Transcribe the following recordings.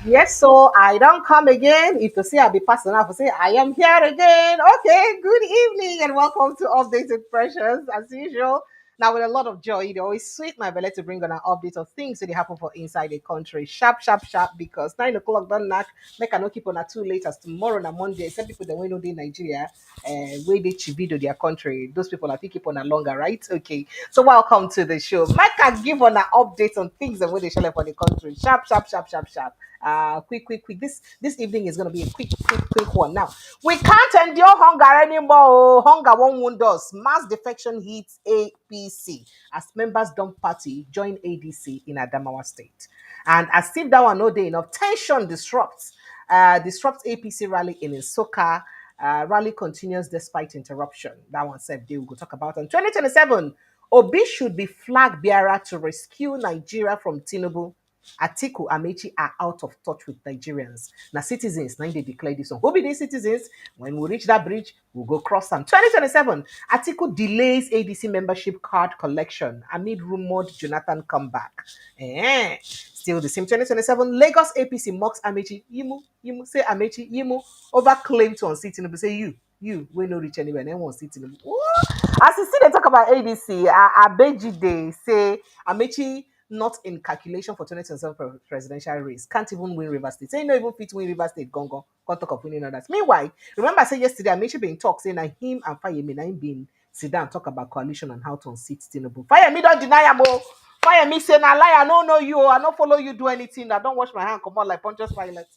Yes, so I don't come again. If you see I be passing off, say I am here again. Okay, good evening and welcome to Updated Pressures as usual. Now with a lot of joy, it always sweet my belly to bring on an update of things that happen for inside the country. Sharp, sharp, sharp, because 9 o'clock don't knock. Make I not keep on a too late as tomorrow na Monday. Some people that we know in Nigeria, where they chivido their country. Those people I think keep on a longer, right? Okay. So welcome to the show. Make I give on an update on things and where they share for the country. Sharp, sharp, sharp, sharp, sharp. Quick. This evening is gonna be a quick one. Now we can't endure hunger anymore. Oh. Hunger won't wound us. Mass defection hits APC as members dump party join ADC in Adamawa State, and as if that one no day enough, tension disrupts APC rally in Soka. Rally continues despite interruption. That one said they will go talk about on 2027. Obi should be flag bearer to rescue Nigeria from Tinubu. Atiku Amechi are out of touch with Nigerians. Now, citizens, now they declare this one. Who be these citizens? When we reach that bridge, we'll go cross them. 2027, Atiku delays ADC membership card collection amid rumored Jonathan comeback. Still the same 2027, Lagos APC mocks Amechi. Yimu, say Amechi, Yimu, over claim to unseat Tinubu. Say we no reach anywhere, and won't see Tinubu. As you see, they talk about ADC, Abeji, they say Amechi not in calculation for 2027 presidential race. Can't even win River State. Say no even fit win River State. Gongo. Can't talk of winning others. Meanwhile, remember I said yesterday, I mentioned being talk saying that him and Fayemi na him been sit down talk about coalition and how to unseat Tinubu. Fayemi don't deny him. Fayemi say na lie. I don't know you. I don't follow you do anything. I don't wash my hand. Come on like Pontius Pilate.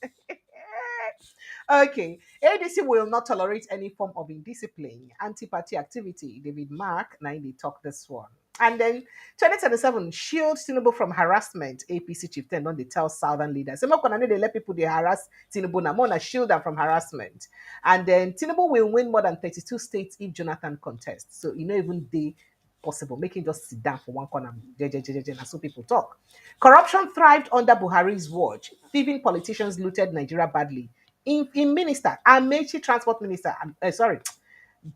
Okay. ADC will not tolerate any form of indiscipline, anti-party activity. David Mark, now they talk this one. And then 2027, shield Tinubu from harassment. APC chieftain don't they tell southern leaders. So they let people they harass Tinubu now more shield them from harassment. And then Tinubu will win more than 32 states if Jonathan contests. So you know even they possible, making just sit down for one corner. And so people talk. Corruption thrived under Buhari's watch. Thieving politicians looted Nigeria badly. In minister, Amechi transport minister, sorry,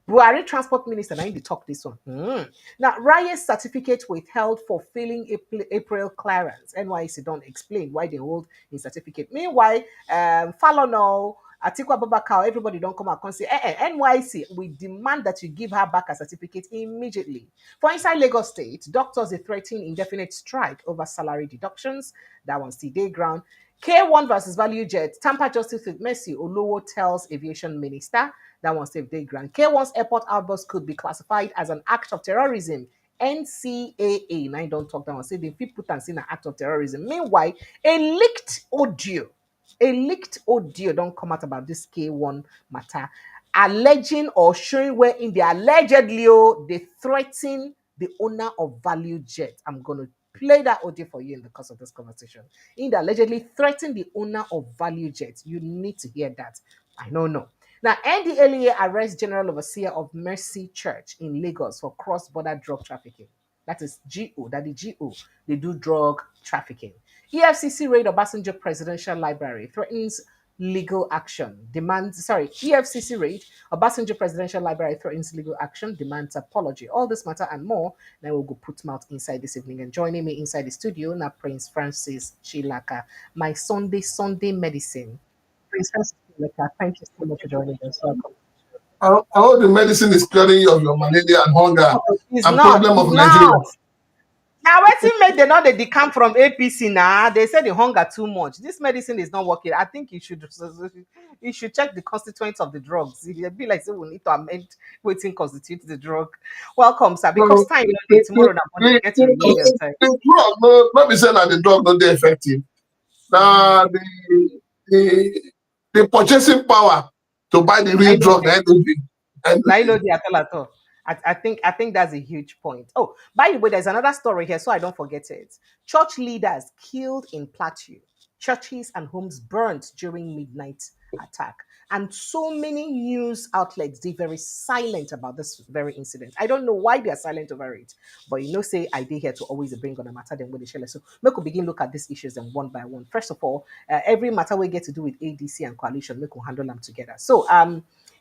Buhari transport minister, now in the talk this one. Now, Raye's certificate withheld for failing April clearance. NYSC don't explain why they hold his certificate. Meanwhile, Falono, Atiku Abubakar, everybody don't come out and say, NYC, we demand that you give her back a certificate immediately. For inside Lagos State, doctors are threatening indefinite strike over salary deductions. That one's the day ground. K1 versus Value Jet, Tampa Justice with Mercy, Olowo tells aviation minister. That one saved day grant. K1's airport outburst could be classified as an act of terrorism. NCAA, now I don't talk that one, say the people put and see an act of terrorism. Meanwhile, a leaked audio don't come out about this K1 matter, alleging or showing where in the allegedly they threaten the owner of Value Jet. I'm gonna play that audio for you in the course of this conversation. In the allegedly threaten the owner of Value Jet. You need to hear that. I don't know. Now, NDLEA arrests General Overseer of Mercy Church in Lagos for cross-border drug trafficking. That is GO. That is GO. They do drug trafficking. EFCC raid Obasanjo Presidential Library threatens legal action. EFCC raid Obasanjo Presidential Library threatens legal action, demands apology. All this matter and more. Now we'll go put mouth inside this evening. And joining me inside the studio now, Prince Francis Chilaka, my Sunday medicine. Prince Francis Chilaka, thank you so much for joining us. Welcome. I hope the medicine is curing you of your malaria and hunger It's and not. problem It's of Nigeria. not. Now, wetin make they not they decamp from APC now? They say the hunger too much. This medicine is not working. I think you should check the constituents of the drugs. It be like say we need to amend wetin constitute the drug. Welcome, sir. Because So time you the, know, tomorrow na Monday, the, get to remain the, yourself. the drug, no be saying that the drug not dey effective. Now the the purchasing power to buy the I real know drug, the NOB. Now you know the at all. I think that's a huge point. Oh, by the way, there's another story here, so I don't forget it. Church leaders killed in Plateau. Churches and homes burnt during midnight attack. And so many news outlets they very silent about this very incident. I don't know why they are silent over it, but say I did here to always bring on a matter then with the share. So we could begin look at these issues and one by one. First of all, every matter we get to do with ADC and coalition, we can handle them together. So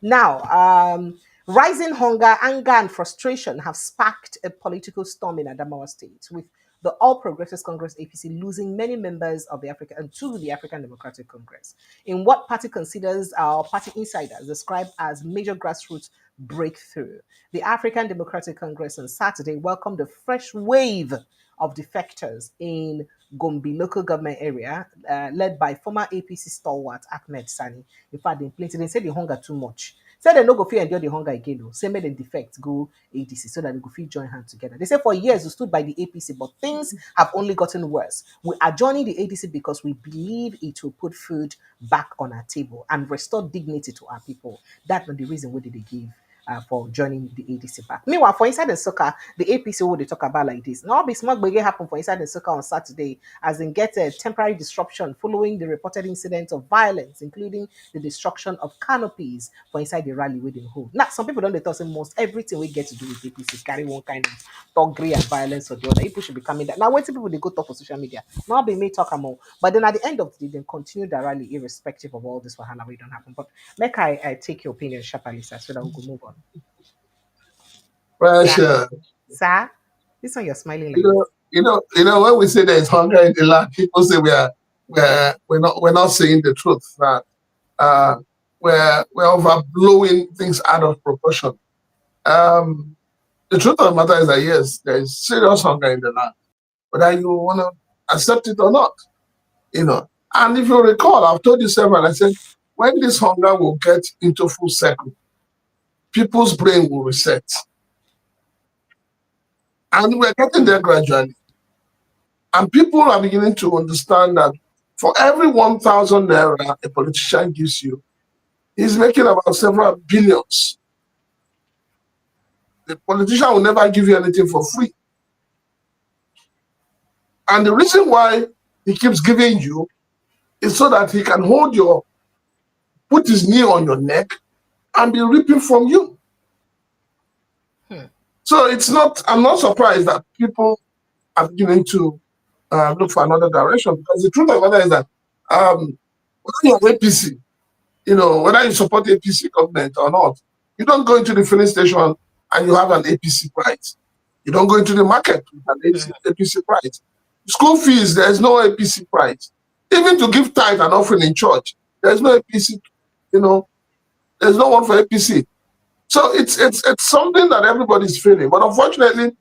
now, rising hunger, anger, and frustration have sparked a political storm in Adamawa State, with the All Progressives Congress APC losing many members of the African to the African Democratic Congress in what party considers our party insiders describe as major grassroots breakthrough. The African Democratic Congress on Saturday welcomed a fresh wave of defectors in Gombe local government area, led by former APC stalwart Ahmed Sani. In fact, they said they hunger too much. Say they no go fit endure the hunger again. Say make them defect go ADC so that they go fit join hands together. They say for years we stood by the APC, but things have only gotten worse. We are joining the ADC because we believe it will put food back on our table and restore dignity to our people. That's not the reason why did they give for joining the ADC back. Meanwhile, for Inside the Soccer, the APC what they talk about like this. Now, be smart begin happen for Inside the Soccer on Saturday as in get a temporary disruption following the reported incidents of violence, including the destruction of canopies for inside the rally within hold. Now, some people don't they say most everything we get to do with APC carry one kind of thuggery and violence or the other. People should be coming that. Now, when people they go talk for social media, now be may talk more. But then at the end of the day, then continue the rally irrespective of all this wahala we don't happen. But make I take your opinion sharply, sir, so that we can move on. Pressure. Sir, this one you're smiling like when we say there is hunger in the land, people say we're not saying the truth, that we're overblowing things out of proportion. The truth of the matter is that yes, there is serious hunger in the land, whether you want to accept it or not. And if you recall, I've told you several, I said, when this hunger will get into full circle, people's brain will reset. And we're getting there gradually. And people are beginning to understand that for every 1,000 naira a politician gives you, he's making about several billions. The politician will never give you anything for free. And the reason why he keeps giving you is so that he can put his knee on your neck and be reaping from you. So I'm not surprised that people are beginning to look for another direction, because the truth of the matter is that whether you're APC, whether you support the APC government or not, you don't go into the filling station and you have an APC price. You don't go into the market with an APC price. School fees, there's no APC price. Even to give tithe and offering in church, there's no APC, there's no one for APC. So it's something that everybody's feeling. But unfortunately,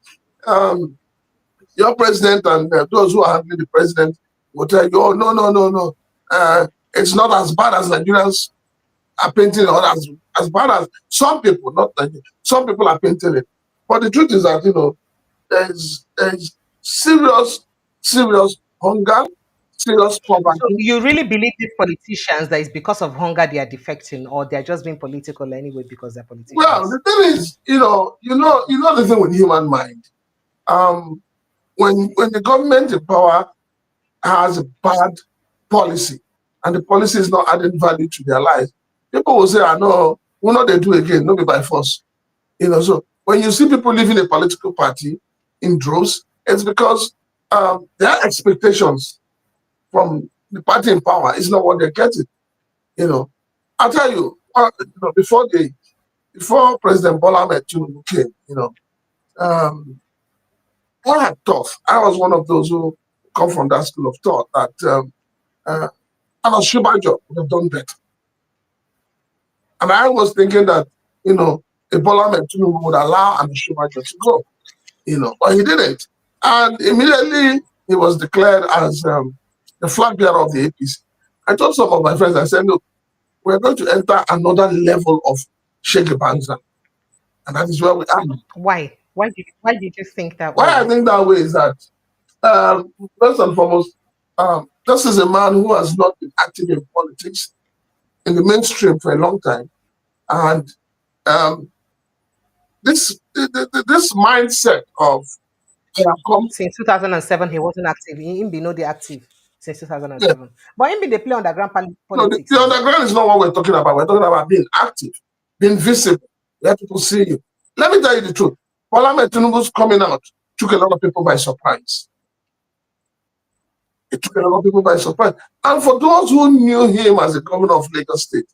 your president and those who are handling the president will tell you, oh, no. It's not as bad as Nigerians are painting, or as bad as some people, not Nigerians. Some people are painting it. But the truth is that, there's serious hunger, serious poverty. So you really believe these politicians that it's because of hunger they are defecting, or they're just being political anyway because they're politicians? Well, the thing is, you know the thing with human mind. When the government in power has a bad policy and the policy is not adding value to their lives, people will say, no, we'll not they do again, not be by force. So when you see people leaving a political party in droves, it's because their expectations from the party in power is not what they're getting. I'll tell you, before President Bola Ahmed Tinubu came, I had thought, I was one of those who come from that school of thought, that Anas Shubajo would have done better. And I was thinking that, Bola Ahmed Tinubu would allow Anas Shubajo to go, but he didn't. And immediately he was declared as the flag bearer of the APC. I told some of my friends, I said, look, we're going to enter another level of Shegebanza. And that is where we are. Why? Why did you think that way? Why I think that way is that, first and foremost, this is a man who has not been active in politics, in the mainstream for a long time. And this mindset of since 2007, he wasn't active. He didn't be no active since 2007. Yeah. But him be they play underground politics. No, the underground is not what we're talking about. We're talking about being active, being visible, let people see you. Let me tell you the truth. Bola Ahmed Tinubu's coming out took a lot of people by surprise. It took a lot of people by surprise. And for those who knew him as the governor of Lagos State,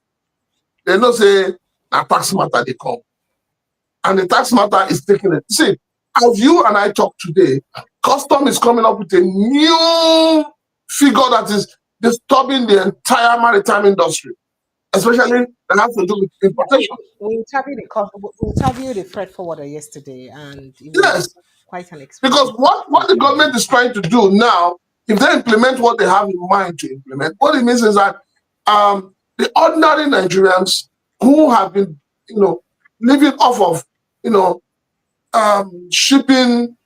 they know say a tax matter they come. And the tax matter is taking it. See, as you and I talk today, Custom is coming up with a new figure that is disturbing the entire maritime industry, especially that has to do with importation. We interviewed a freight forwarder yesterday, and Yes, quite an because experience. what the government is trying to do now, if they implement what they have in mind to implement, what it means is that the ordinary Nigerians who have been, living off of, shipping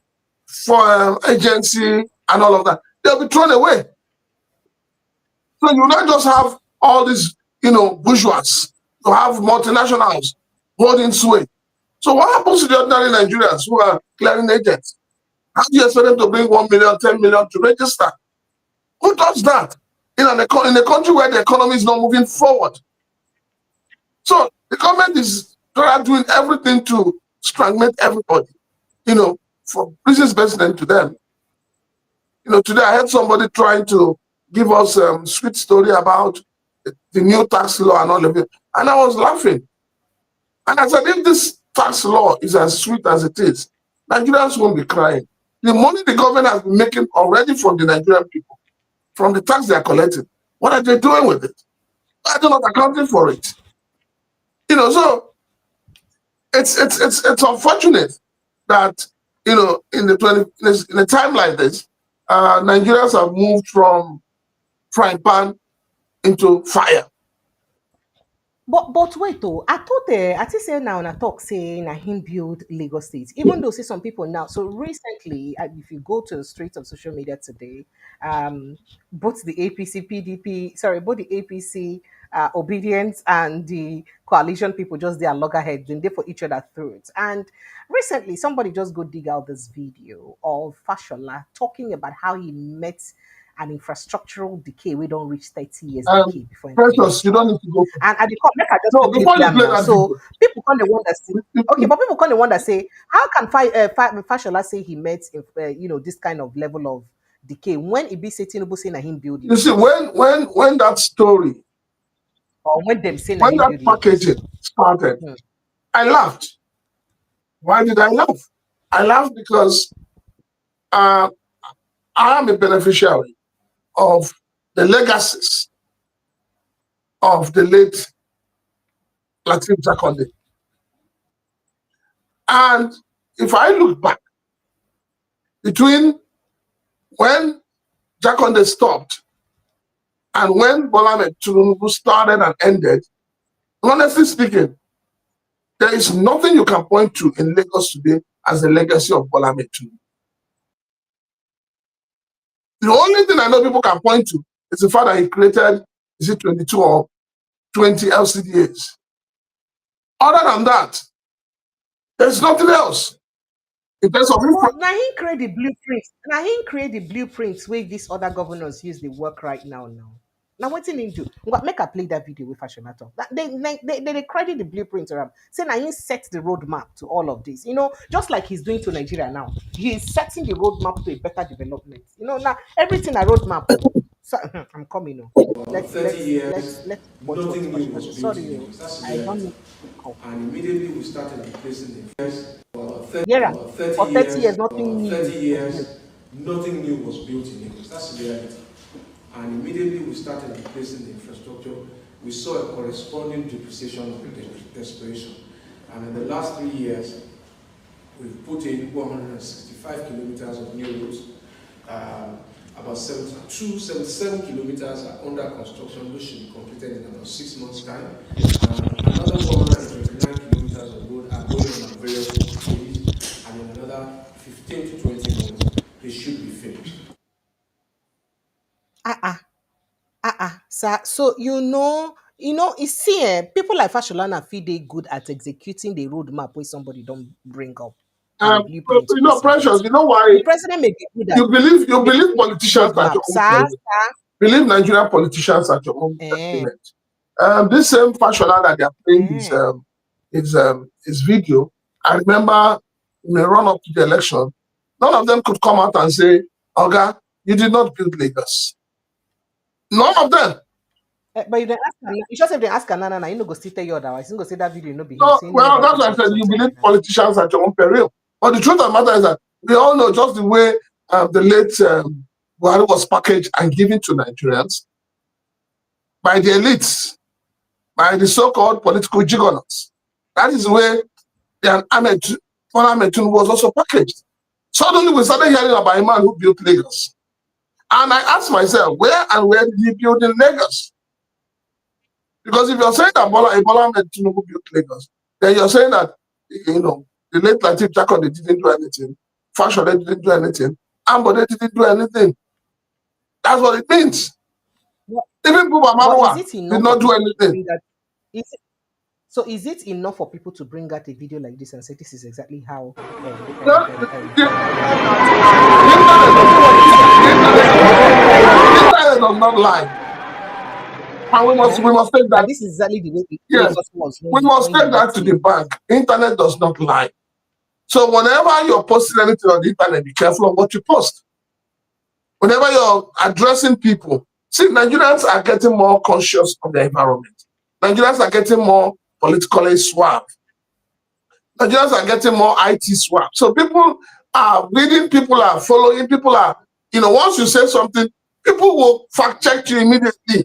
for agency and all of that, they'll be thrown away. So you not just have all these, bourgeois, you have multinationals holding sway. So what happens to the ordinary Nigerians who are clearing agents? How do you expect them to bring 1 million, 10 million to register? Who does that in a country where the economy is not moving forward? So the government is doing everything to stagnate everybody, for business best known to them. Today I heard somebody trying to give us a sweet story about the new tax law and all of it. And I was laughing. And I said, if this tax law is as sweet as it is, Nigerians won't be crying. The money the government has been making already from the Nigerian people, from the tax they are collecting, what are they doing with it? Why are they not accounting for it? So it's unfortunate that in a time like this, Nigerians have moved from frying pan into fire. But wait though, I thought I think say now na talk say na him build Lagos State. Even though see some people now. So recently, if you go to the streets of social media today, both the APC PDP, sorry, both the APC Obedience and the coalition people just their loggerheads and they for each other throats. And recently, somebody just go dig out this video of Fashola talking about how he met an infrastructural decay. We don't reach 30 years decay before. Precious, you don't need to go. And at the make I just No, before you play that so video. people kind of wonder say, okay, but people kind of wonder say, how can Fashola say he met this kind of level of decay when it be say Tinubu say na him build it? You see, when that story or when them say when that packaging started, I laughed. Why did I laugh? I laughed because I am a beneficiary of the legacies of the late Latif Jakonde. And if I look back between when Jakonde stopped and when Bola Ahmed Tinubu started and ended, honestly speaking, there is nothing you can point to in Lagos today as the legacy of Bola Ahmed Tinubu. The only thing I know people can point to is the fact that he created, is it 22 or 20 LCDAs. Other than that, there's nothing else. In terms of now he create the blueprints. Now he create the blueprints where these other governors use the work right now. Now what did he do? Make I play that video with Fashonato. They credit the blueprint around. Say now he set the roadmap to all of this. Just like he's doing to Nigeria now. He is setting the roadmap to a better development. Now everything a roadmap. So, I'm coming. Let's watch nothing what new was built in sorry, Lagos. That's the I don't reality. know. And immediately we started replacing the first for 30, Yeah, for for 30 years, nothing new. 30 years, nothing new was built in Lagos. That's the reality. And immediately we started replacing the infrastructure. We saw a corresponding depreciation of the desperation. And in the last 3 years, we've put in 165 kilometers of new roads. About 77 kilometers are under construction, which should be completed in about 6 months' time. Another 129 kilometers of road are going on various stages, and in another 15 to 20 months, they should be finished. Sir. So you see, people like Fasholana feel they good at executing the roadmap where somebody don't bring up. Precious, you know why? The president may be good at you believe politicians are your own sir. Believe Nigerian politicians are your own experiment. This same Fashola that they are playing his video, I remember in the run up to the election, none of them could come out and say, Oga, you did not build Lagos. None of them. But you just if they ask Anana, you know go still tell you otherwise. You go say that video no be no, well, that's why I said you believe politicians at your own peril. But the truth of the matter is that we all know just the way the late Buhari was packaged and given to Nigerians by the elites, by the so-called political juggernauts. That is where the Ahmed Tinubu was also packaged. Suddenly we started hearing about a man who built Lagos. And I asked myself, where did he build in Lagos? Because if you're saying that Bola Ahmed Tinubu built Lagos, then you're saying that, the late Latif Jacob, they didn't do anything. Fashion, they didn't do anything. Ambo, they didn't do anything. That's what it means. Even Buba Marwa did not do anything. So is it enough for people to bring out a video like this and say this is exactly how? Internet does not lie. And we must take that. This is exactly the way yes, we must take that to the bank. Internet does not lie. So whenever you're posting anything on the internet, be careful of what you post. Whenever you're addressing people, see, Nigerians are getting more conscious of their environment. Nigerians are getting more politically suave. Nigerians are getting more IT suave. So people are reading, people are following, people are, once you say something, people will fact check you immediately.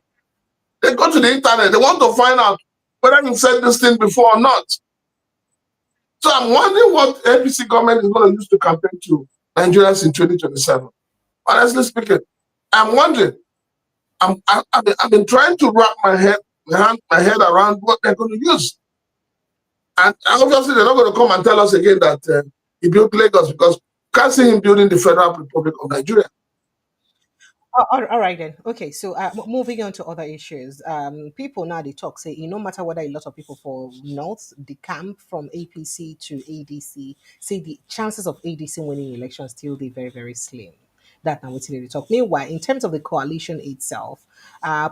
They go to the internet, they want to find out whether you said this thing before or not. So I'm wondering what APC government is going to use to campaign to Nigerians in 2027. Honestly speaking, I'm wondering. I've been trying to wrap my head around what they're going to use. And obviously, they're not going to come and tell us again that he built Lagos, because you can't see him building the Federal Republic of Nigeria. All right then. Okay, so moving on to other issues. People now they talk say, no matter whether a lot of people for North, the camp from APC to ADC, say the chances of ADC winning elections still be very, very slim. That now what they talk. Meanwhile, in terms of the coalition itself,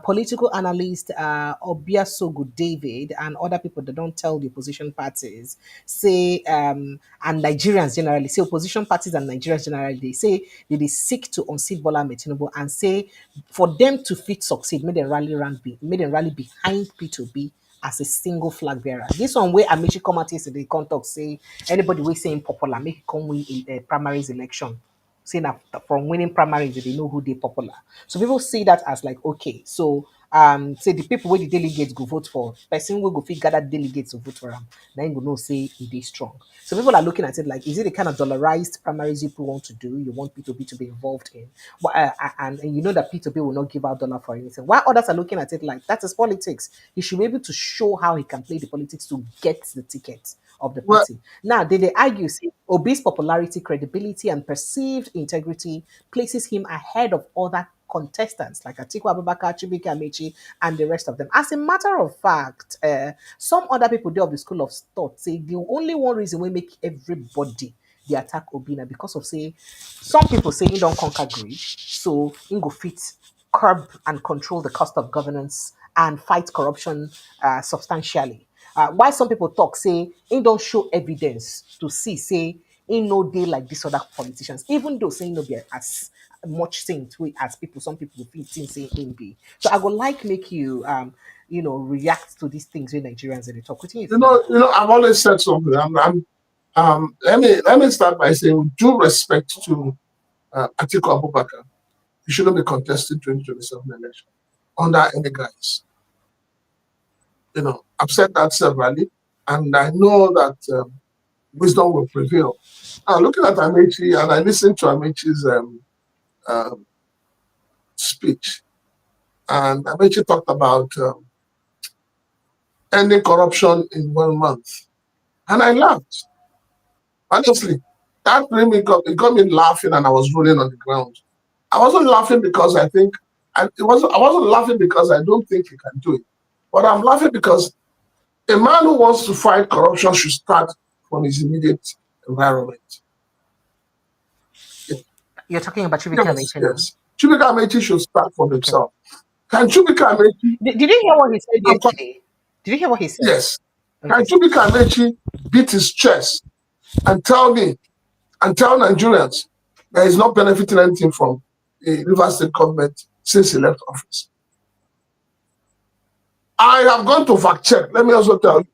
political analyst Obiasogu David and other people that don't tell the opposition parties say, and Nigerians generally say, opposition parties and Nigerians generally, they say they seek to unseat Bola Ahmed Tinubu and say for them to fit succeed, made them rally behind P2B as a single flag bearer. This one where Amici come out yesterday, contact say anybody we saying popular make it come win a primaries election. Saying that from winning primaries, they know who they popular. So people see that as like, okay, so say the people where the delegates go vote for, person will go fit gather delegates to vote for them, then you know say it is strong. So people are looking at it like, is it the kind of dollarized primaries people want to do? You want P2B to be involved in, but and you know that P2B will not give out dollar for anything. While others are looking at it like that is politics. He should be able to show how he can play the politics to get the ticket of the party. Now, they argue, say, Obi's popularity, credibility, and perceived integrity places him ahead of other contestants like Atiku Abubakar, Chibuike Amechi, and the rest of them. As a matter of fact, some other people there of the school of thought say the only one reason we make everybody they attack Obina because of say some people say he don't conquer greed, so he go fit curb and control the cost of governance and fight corruption substantially. Why some people talk say he don't show evidence to see say he no dey like these other politicians, even though saying no be as much saint way as people. Some people feel think say him be. So I would like make you react to these things when Nigerians they talk. What do you think? I've always said something. Let me start by saying, with due respect to Atiku Abubakar, he shouldn't be contesting 2027 election under any guise. I've said that severally, and I know that wisdom will prevail. Now, looking at Amechi, and I listened to Amechi's speech, and Amechi talked about ending corruption in 1 month, and I laughed. Honestly, that really it got me laughing, and I was rolling on the ground. I wasn't laughing because I wasn't laughing because I don't think he can do it, but I'm laughing because a man who wants to fight corruption should start from his immediate environment. You're talking about Chibuike Amechi. Yes. Chibuike Amechi should start from himself. Can Chibuike Amechi... Did you hear what he said yesterday? Did you hear what he said? Yes. Okay. Can Chibuike Amechi beat his chest and tell me, and tell Nigerians that he's not benefiting anything from the Rivers State government since he left office? I have gone to fact check. Let me also tell you.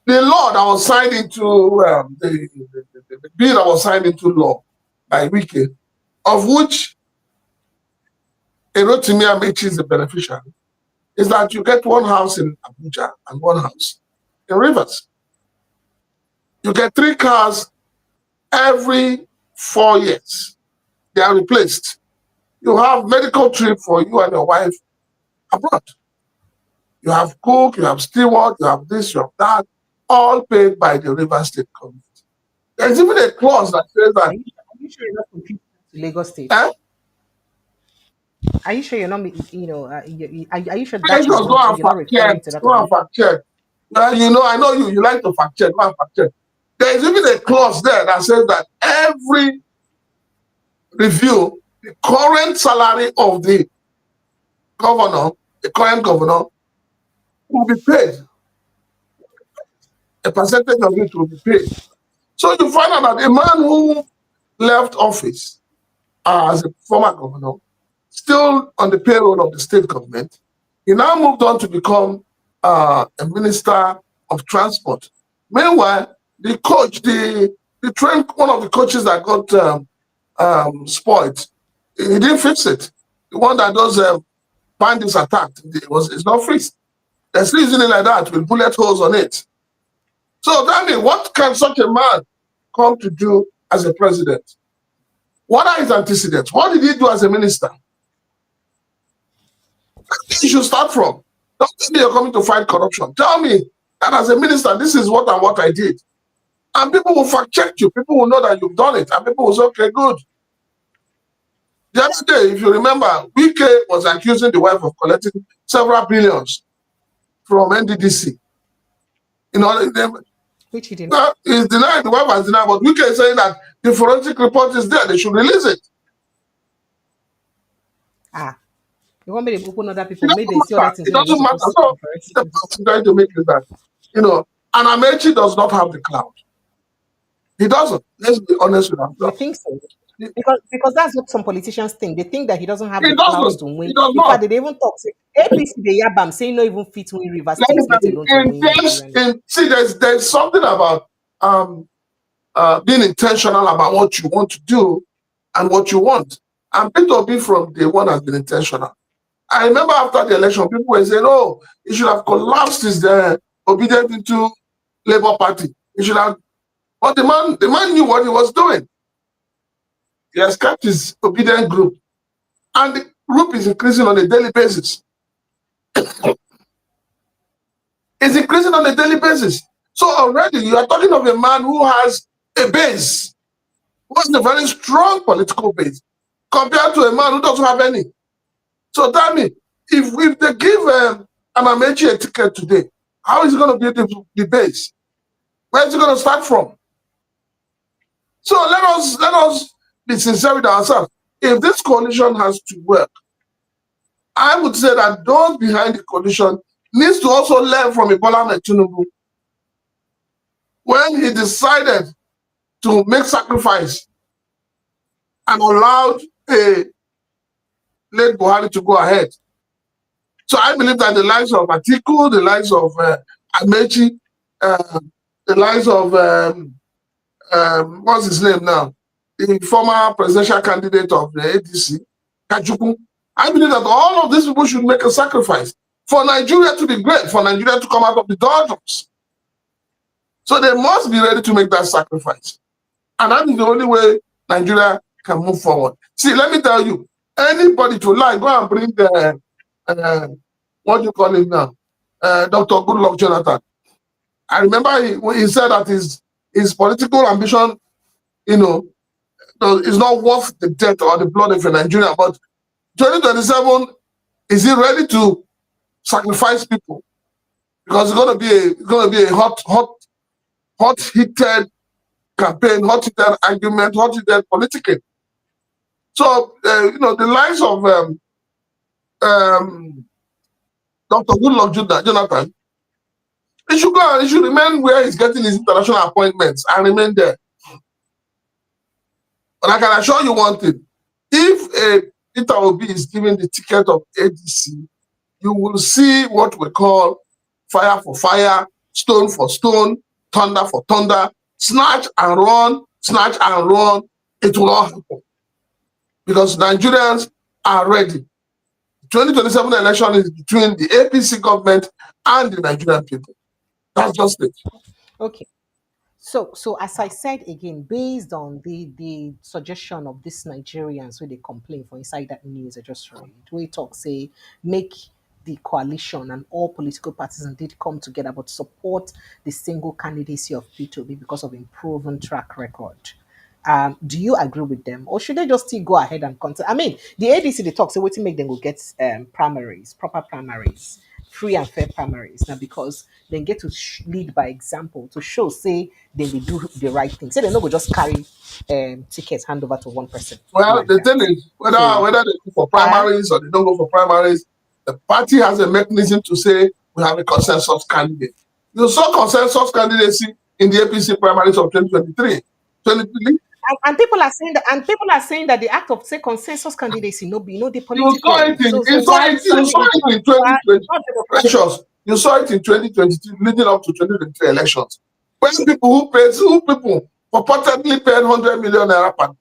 The law that was signed into, the bill that was signed into law by Wiki, of which Rotimi Amechi is the beneficiary, is that you get one house in Abuja and one house in Rivers. You get 3 cars every 4 years. They are replaced. You have medical trip for you and your wife abroad. You have cook, you have steward, you have this, you have that, all paid by the Rivers State government. There's even a clause that says that. Are you sure you're not confused to Lagos State? Eh? Are you sure you're not, are you sure Let's that is just go what and you're not fact referring check. to that Go of and fact check. You know, I know you like to fact check. Go and fact check. There is even a clause there that says that every review, the current salary of the governor, the current governor, will be paid. A percentage of it will be paid. So you find out that a man who left office as a former governor, still on the payroll of the state government, he now moved on to become a minister of transport. Meanwhile, the coach, the train, one of the coaches that got spoiled, he didn't fix it. The one that does bandits attacked, it's not fixed. They're still using it like that with bullet holes on it. So tell me, what can such a man come to do as a president? What are his antecedents? What did he do as a minister? You should start from. Don't tell me you're coming to fight corruption. Tell me that as a minister, this is what and what I did. And people will fact check you. People will know that you've done it. And people will say, okay, good. The other day, if you remember, Wike was accusing the wife of collecting several billions from NDDC. You know, which he didn't. well, he's denied, the wife has denied, but Wike is saying that the forensic report is there. They should release it. You want me to open other It people? Maybe they see doesn't other matter. things It when they're doesn't not matter. supposed So to. the point I'm trying to make is that, you know, and Amechi does not have the cloud. He doesn't. Let's be honest with You ourselves. think so? Because that's what some politicians think. They think that he doesn't have He the clout doesn't. to He win. does In fact, not. they even talk. Say, APC, the Yabam, say no even fit win River Let State, me tell let you, alone to win Nigerian. see, there's something about being intentional about what you want to do and what you want. And Peter Obi from day one has been intentional. I remember after the election, people were saying, "Oh, he should have collapsed his Obidient into Labour Party. He should have." But the man knew what he was doing. He has kept his Obidient group, and the group is increasing on a daily basis. It's increasing on a daily basis. So already you are talking of a man who has a base, who has a very strong political base, compared to a man who doesn't have any. So tell me, if they give an Amechi a ticket today, how is he going to build the base? Where is he going to start from? So let us be sincere with ourselves. If this coalition has to work, I would say that those behind the coalition needs to also learn from Bola Tinubu when he decided to make sacrifice and allowed a late Buhari to go ahead. So I believe that the likes of Atiku, the likes of Amechi, the likes of what's his name now, the former presidential candidate of the APC, Kajuku, I believe that all of these people should make a sacrifice for Nigeria to be great, for Nigeria to come out of the doldrums. So they must be ready to make that sacrifice. And that is the only way Nigeria can move forward. See, let me tell you, anybody to lie, go and bring the, what do you call him now? Dr. Goodluck Jonathan. I remember he said that his political ambition, you know, is not worth the death or the blood of a Nigerian. But 2027, is he ready to sacrifice people? Because it's going to be a hot heated campaign, hot heated argument, hot heated politicking. So you know, the likes of Dr. Goodluck Jonathan, he should go and he should remain where he's getting his international appointments and remain there. But I can assure you one thing: if Peter Obi is given the ticket of ADC, you will see what we call fire for fire, stone for stone, thunder for thunder, snatch and run, It will not happen because Nigerians are ready. 2027 election is between the APC government and the Nigerian people. That's just it. Okay. So as I said again, based on the suggestion of these Nigerians where they complain for inside that news I just read, we talk say make the coalition and all political parties indeed come together but support the single candidacy of Peter Obi because of improving track record. Do you agree with them, or should they just still go ahead and contest? I mean, the ADC they talk, so what to make them go get primaries, proper primaries, free and fair primaries now because they get to lead by example to show say then they do the right thing. Say they no go just carry tickets hand over to one person Well, like the thing that. is, So whether they go for uh, primaries or they don't go for primaries, the party has a mechanism to say we have a consensus candidate. You saw consensus candidacy in the APC primaries of 2023. 2023, and people are saying that, the act of say consensus candidacy no be no the you saw political. it in So why you saw it in 2020 not democratic? elections. You saw it in 2022 leading up to 2023 elections. When people who people purportedly paid 100 million naira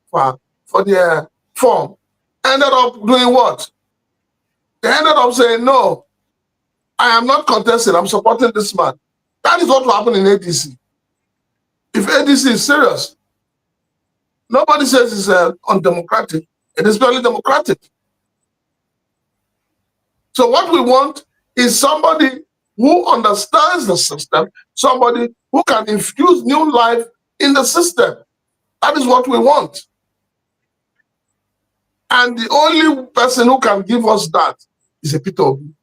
for their form ended up doing what? They ended up saying, no, I am not contesting, I'm supporting this man. That is what will happen in ADC. If ADC is serious, nobody says it's undemocratic. It is purely democratic. So what we want is somebody who understands the system, somebody who can infuse new life in the system. That is what we want. And the only person who can give us that is a Peter Obi.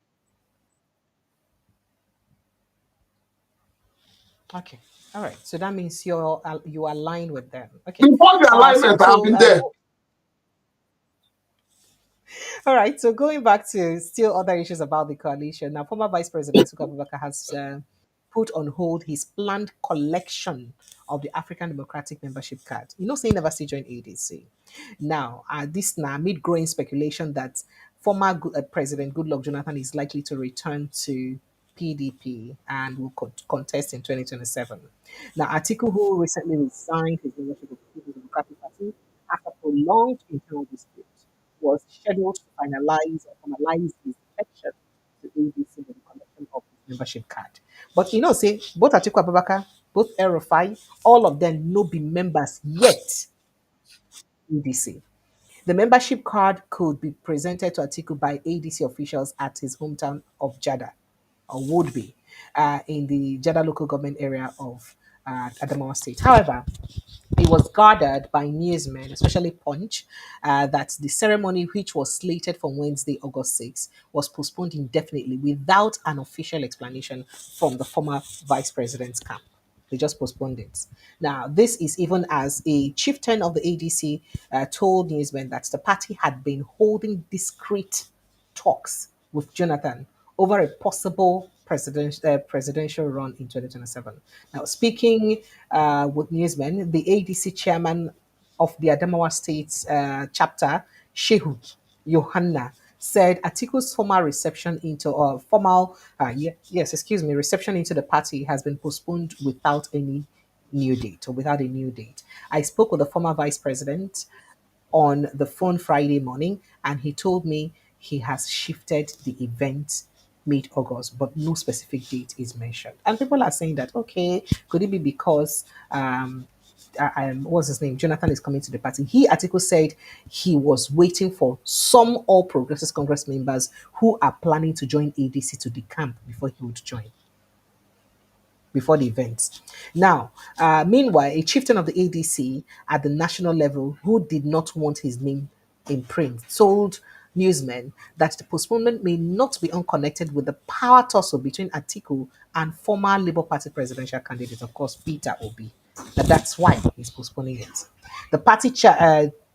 Okay. All right. So that means you align with them. Okay. Before the So alignment, I have so been there. all right. So going back to still other issues about the coalition. Now, former Vice President Atiku Abubakar has put on hold his planned collection of the African Democratic Membership Card. You know, saying never see join ADC. Now, this now amid growing speculation that former President Goodluck Jonathan is likely to return to PDP and will contest in 2027. Now, Atiku, who recently resigned his membership of the People's Democratic Party after prolonged internal disputes, was scheduled to formalize his election to ADC with the collection of his membership card. But you know, say both Atiku Abubakar, both El-Rufai, all of them no be members yet ADC. The membership card could be presented to Atiku by ADC officials at his hometown of Jada, or would be, in the Jada local government area of Adamawa State. However, it was gathered by newsmen, especially Punch, that the ceremony, which was slated for Wednesday, August 6th, was postponed indefinitely without an official explanation from the former vice president's camp. They just postponed it. Now, this is even as a chieftain of the ADC told newsmen that the party had been holding discreet talks with Jonathan over a possible presidential run in 2027. Now, speaking with newsmen, the ADC chairman of the Adamawa State chapter, Shehu Yohanna, said Atiku's formal reception into reception into the party has been postponed without any new date or without a new date. I spoke with the former vice president on the phone Friday morning, and he told me he has shifted the event mid August, but no specific date is mentioned. And people are saying that, okay, could it be because what's his name? Jonathan is coming to the party. He article said he was waiting for some All Progressives Congress members who are planning to join ADC to the camp before he would join before the event. Now, meanwhile, a chieftain of the ADC at the national level who did not want his name in print told newsmen that the postponement may not be unconnected with the power tussle between Atiku and former Labour Party presidential candidate, of course, Peter Obi. That's why he's postponing it. The party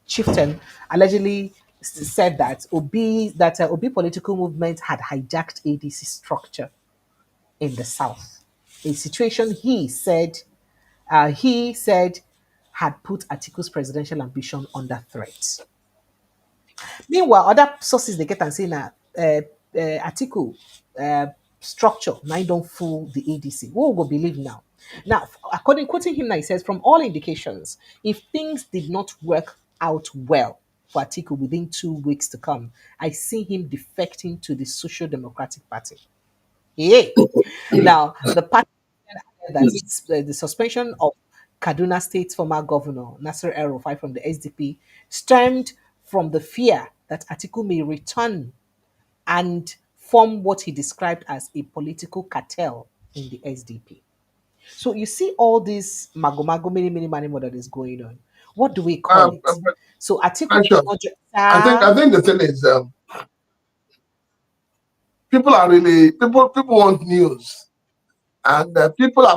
chieftain allegedly said that Obi political movement had hijacked ADC structure in the South, a situation he said had put Atiku's presidential ambition under threat. Meanwhile, other sources they get and say na Atiku structure now don't fool the ADC. Who will believe now? Now, according quoting him now, he says, from all indications, if things did not work out well for Atiku within 2 weeks to come, I see him defecting to the Social Democratic Party. Yay. Now, the party said that the suspension of Kaduna State's former governor, Nasir El-Rufai, from the SDP stemmed from the fear that Atiku may return and form what he described as a political cartel in the SDP. So you see all this mago many money that is going on. What do we call it? But So Atiku is actually, not just I think the thing is, people want news, and people well,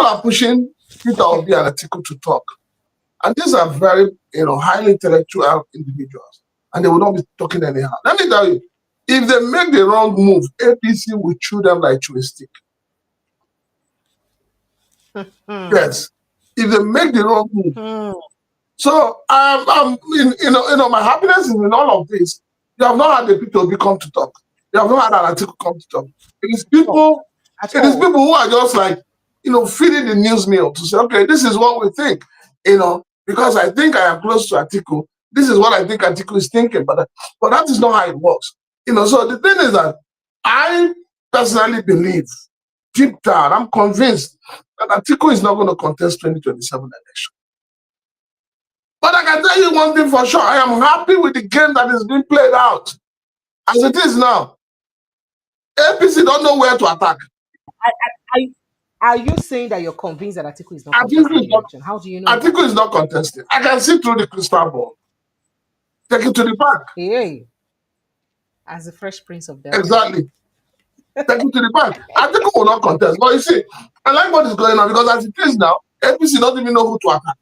are pushing Peter Obi and Atiku to talk, and these are very highly intellectual individuals, and they will not be talking anyhow. Let me tell you, if they make the wrong move, APC will chew them like chewing stick. Yes, if they make the wrong move. So my happiness is in all of this. You have not had the Peter Obi come to talk. You have not had an Atiku come to talk. It is people. It is people who are just like feeding the news meal to say, okay, this is what we think. Because I think I am close to Atiku. This is what I think Atiku is thinking, but that is not how it works. So the thing is that I personally believe, deep down, I'm convinced that Atiku is not going to contest 2027 election. But I can tell you one thing for sure. I am happy with the game that is being played out. As it is now, APC don't know where to attack. Are you saying that you're convinced that Atiku is not contesting the election? How do you know Atiku is not contesting. I can see through the crystal ball. Take it to the bank. Hey, as the Fresh Prince of Bel-Air. Exactly. Take it to the bank. Atiku will not contest. But you see, I like what is going on because as it is now, APC doesn't even know who to attack.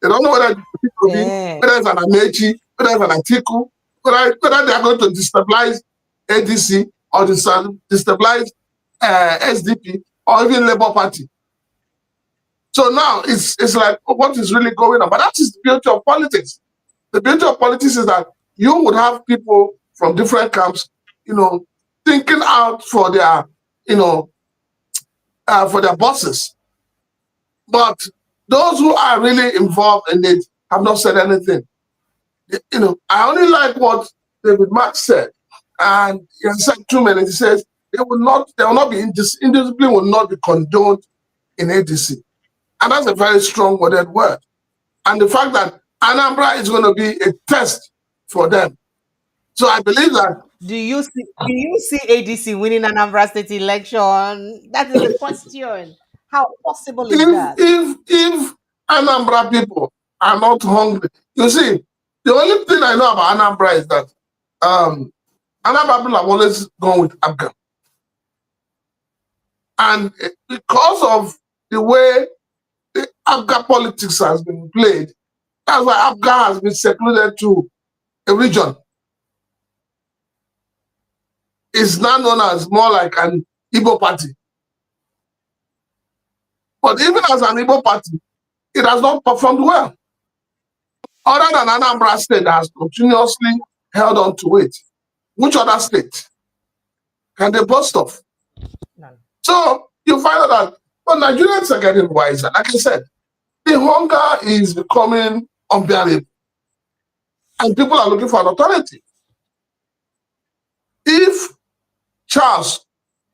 They don't know whether it's whether it's an Amechi, whether it's an Atiku, whether they are going to destabilize ADC or destabilize SDP or even Labour Party. So now it's like what is really going on. But that is the beauty of politics. The beauty of politics is that you would have people from different camps, thinking out for their, for their bosses. But those who are really involved in it have not said anything. I only like what David Mark said, and he said too many. He says there will not be indiscipline will not be condoned in ADC, and that's a very strong worded word. And the fact that Anambra is going to be a test for them. So I believe that. Do you see ADC winning Anambra State election? That is the question. How possible is that? If Anambra people are not hungry, you see, the only thing I know about Anambra is that Anambra people have always gone with Abga. And because of the way the Abga politics has been played, that's why Abga has been secluded to a region. It's now known as more like an Igbo party. But even as an Igbo party, it has not performed well. Other than Anambra State that has continuously held on to it. Which other state can they boast of? None. So you find out that Nigerians are getting wiser. Like I said, the hunger is becoming unbearable. And people are looking for an alternative. If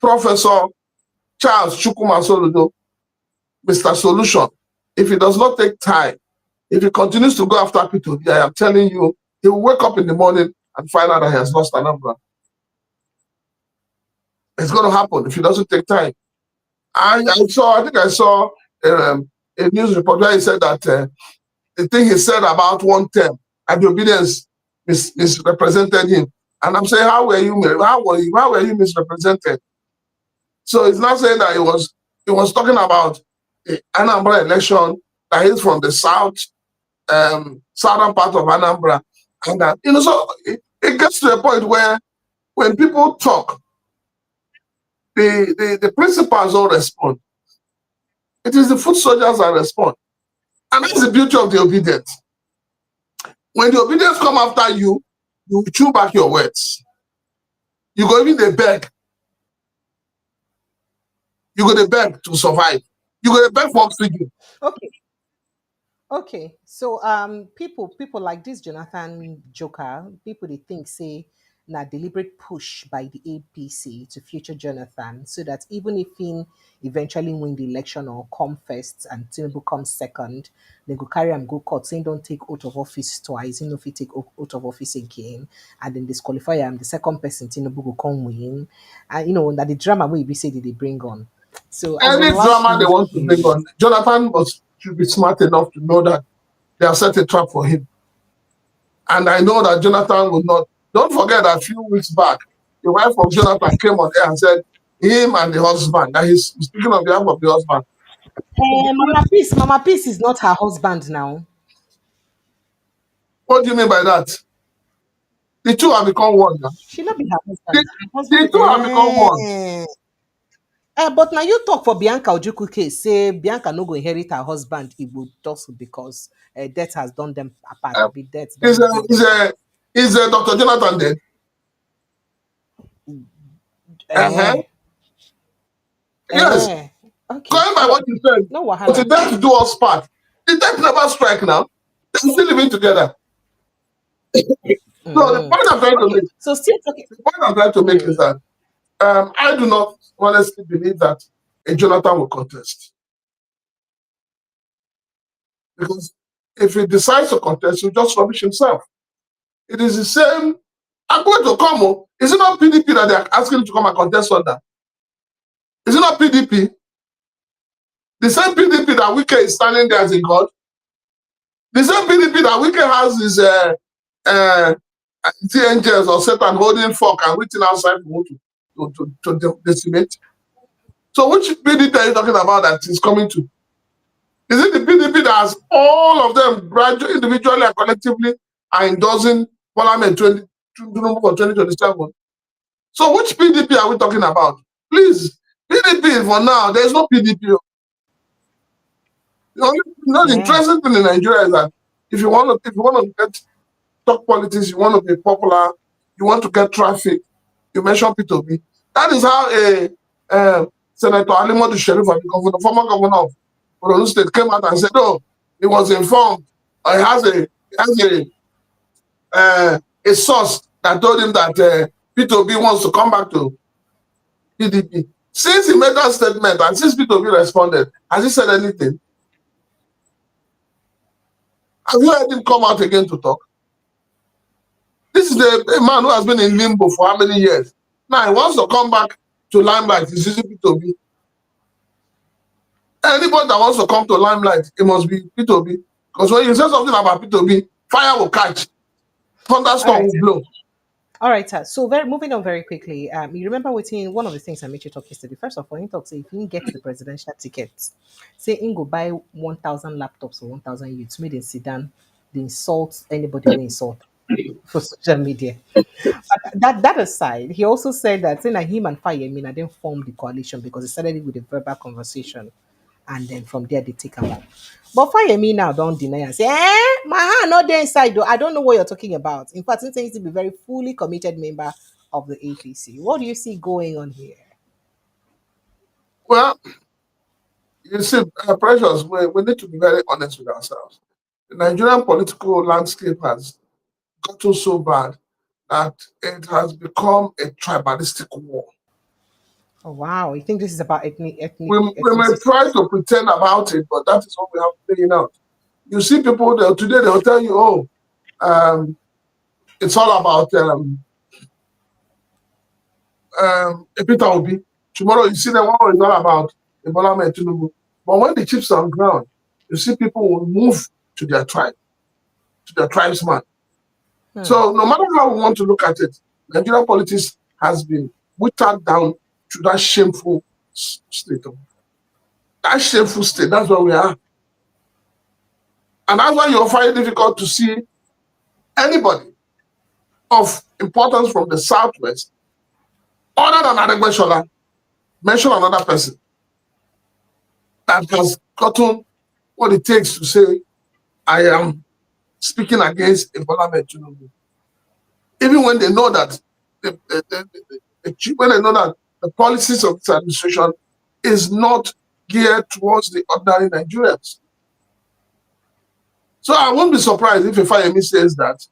Professor Charles Chukwuma Soludo, Mr. Solution, if he does not take time, if he continues to go after Peter, I am telling you, he will wake up in the morning and find out that he has lost Anambra. It's going to happen if he doesn't take time. I think I saw a news report where he said that the thing he said about one term and the obedience misrepresented him. And I'm saying, how were you misrepresented? So it's not saying that he was talking about the Anambra election, that he's from the southern part of Anambra. And that, so it gets to a point where when people talk, the principals don't respond. It is the foot soldiers that respond. And that's the beauty of the obedient. When the obedience come after you, you chew back your words. You go even they beg. You go to beg to survive. You go to beg for oxygen. Okay. Okay, so people like this Jonathan Joker, people they think say na deliberate push by the APC to future Jonathan, so that even if he eventually win the election or come first and Tinubu comes second, they go carry him go court saying don't take oath of office twice, if he take oath of office again, and then disqualify him. The second person Tinubu go come win, and that the drama will be say that they bring on. So I would Any love to drama they know want to bring on, Jonathan should be smart enough to know that they have set a trap for him. And I know that Jonathan will not. Don't forget that a few weeks back, the wife of Jonathan came on air and said him and the husband, that he's speaking on behalf of the husband. Mama Peace is not her husband now. What do you mean by that? The two have become one now. She not be her husband. The, Her husband. the two have become one. But now you talk for Bianca Ojukwu case. Say Bianca no go inherit her husband Igbo just because death has done them apart. Um, Be death is don't do them apart. Dr. Jonathan dead? Eh, Yes. okay. Going by what you said, No but wahala. the death do us part. The death never strike now. They're still living together. So the point I'm trying to Okay. make, So still talking. is that I do not honestly believe that a Jonathan will contest. Because if he decides to contest, he'll just rubbish himself. It is the same. I'm going to come. Is it not PDP that they are asking him to come and contest under? Is it not PDP? The same PDP that Wike is standing there as a god? The same PDP that Wike has his the angels or Satan holding fork and waiting outside for to decimate? So which PDP are you talking about that is coming to? Is it the PDP that has all of them gradually, individually and collectively are endorsing Parliament 2027? So which PDP are we talking about? Please, PDP for now, there is no PDP. The interesting thing in Nigeria is that if you want to get talk politics, you want to be popular, you want to get traffic, you mention Peter Obi. That is how Senator Alimadu Sheriff, the former governor of Borno State, came out and said, "Oh, he was informed. Or he has a source that told him that Peter Obi wants to come back to PDP." Since he made that statement and since Peter Obi responded, has he said anything? Have you heard him come out again to talk? This is a man who has been in limbo for how many years? Now he wants to come back to limelight. He's using Peter Obi. Anybody that wants to come to limelight, it must be Peter Obi. Because when you say something about Peter Obi, fire will catch, thunderstorm will blow. All right, so moving on very quickly. You remember one of the things I made you talk yesterday. First of all, he talks if he get the presidential ticket, say he go buy 1,000 laptops or 1,000 youths, made in Sudan, they insult anybody who insult for social media. But that aside, he also said that him and Fayemina didn't form the coalition because it started with a verbal conversation, and then from there they take him out. But Fayemi now don't deny and say, my hand not there inside though. I don't know what you're talking about. In fact, it seems to be very fully committed member of the APC. What do you see going on here? Well, you see, Precious, we need to be very honest with ourselves. The Nigerian political landscape has gotten so bad that it has become a tribalistic war. Oh wow, you think this is about ethnic? We may try to pretend about it, but that is what we have playing out. You see people today, they'll tell you, oh, it's all about Peter Obi. Tomorrow you see them, oh, it's all about Ebola Tinubu. But when the chips are on ground, you see people will move to their tribe, to their tribesman. So no matter how we want to look at it, Nigerian politics has been whittled down to that shameful state. That shameful state, that's where we are. And that's why you'll find it difficult to see anybody of importance from the Southwest, other than Adegbeshola, mention another person that has gotten what it takes to say, I am speaking against Ebola Tinubu. Even when they know that when they know that the policies of this administration is not geared towards the ordinary Nigerians. So I won't be surprised if Ifayemi says that,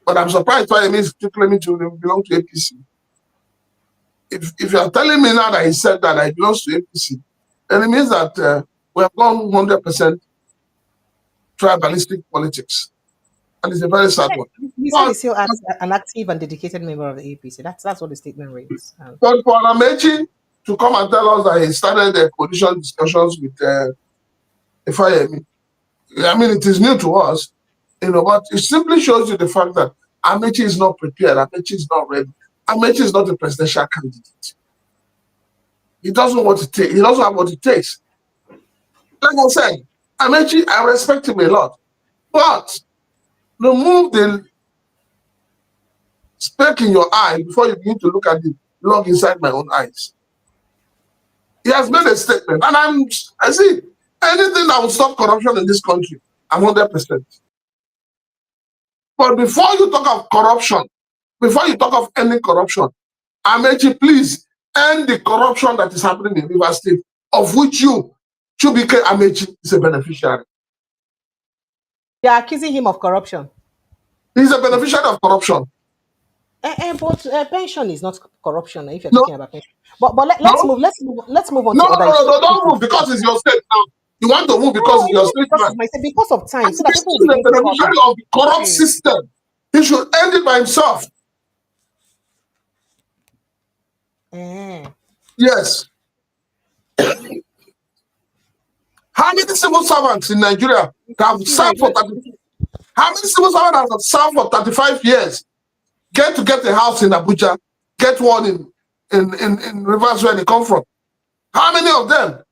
but I'm surprised Ifayemi is claiming to belong to APC. If you are telling me now that he said that he belongs to APC, then it means that we have gone 100% tribalistic politics. And it's a very sad one. He said he's still an active and dedicated member of the APC. That's what the statement reads. But for Amechi to come and tell us that he started the coalition discussions with Ifayemi, I mean, it is new to us, but it simply shows you the fact that Amechi is not prepared. Amechi is not ready. Amechi is not a presidential candidate. He doesn't want to take. He doesn't have what it takes. Like I said, Amechi, I respect him a lot, but remove the speck in your eye before you begin to look at the log inside my own eyes. He has made a statement, and I see anything that will stop corruption in this country, I'm 100%. But before you talk of corruption, before you talk of any corruption, Amechi, please end the corruption that is happening in Rivers State, of which you, Chubike Amechi, is a beneficiary. You're accusing him of corruption. He's a beneficiary of corruption. But pension is not corruption if you're talking about pension. But let's move on. No, don't move because it's your state now. You want to move because it's your state now. Because of time. So that This is the beneficiary of the corrupt system. He should end it by himself. Yes. How many civil servants in Nigeria have served for 30? How many civil servants have served for 35 years? Get a house in Abuja, get one in Rivers where they come from. How many of them?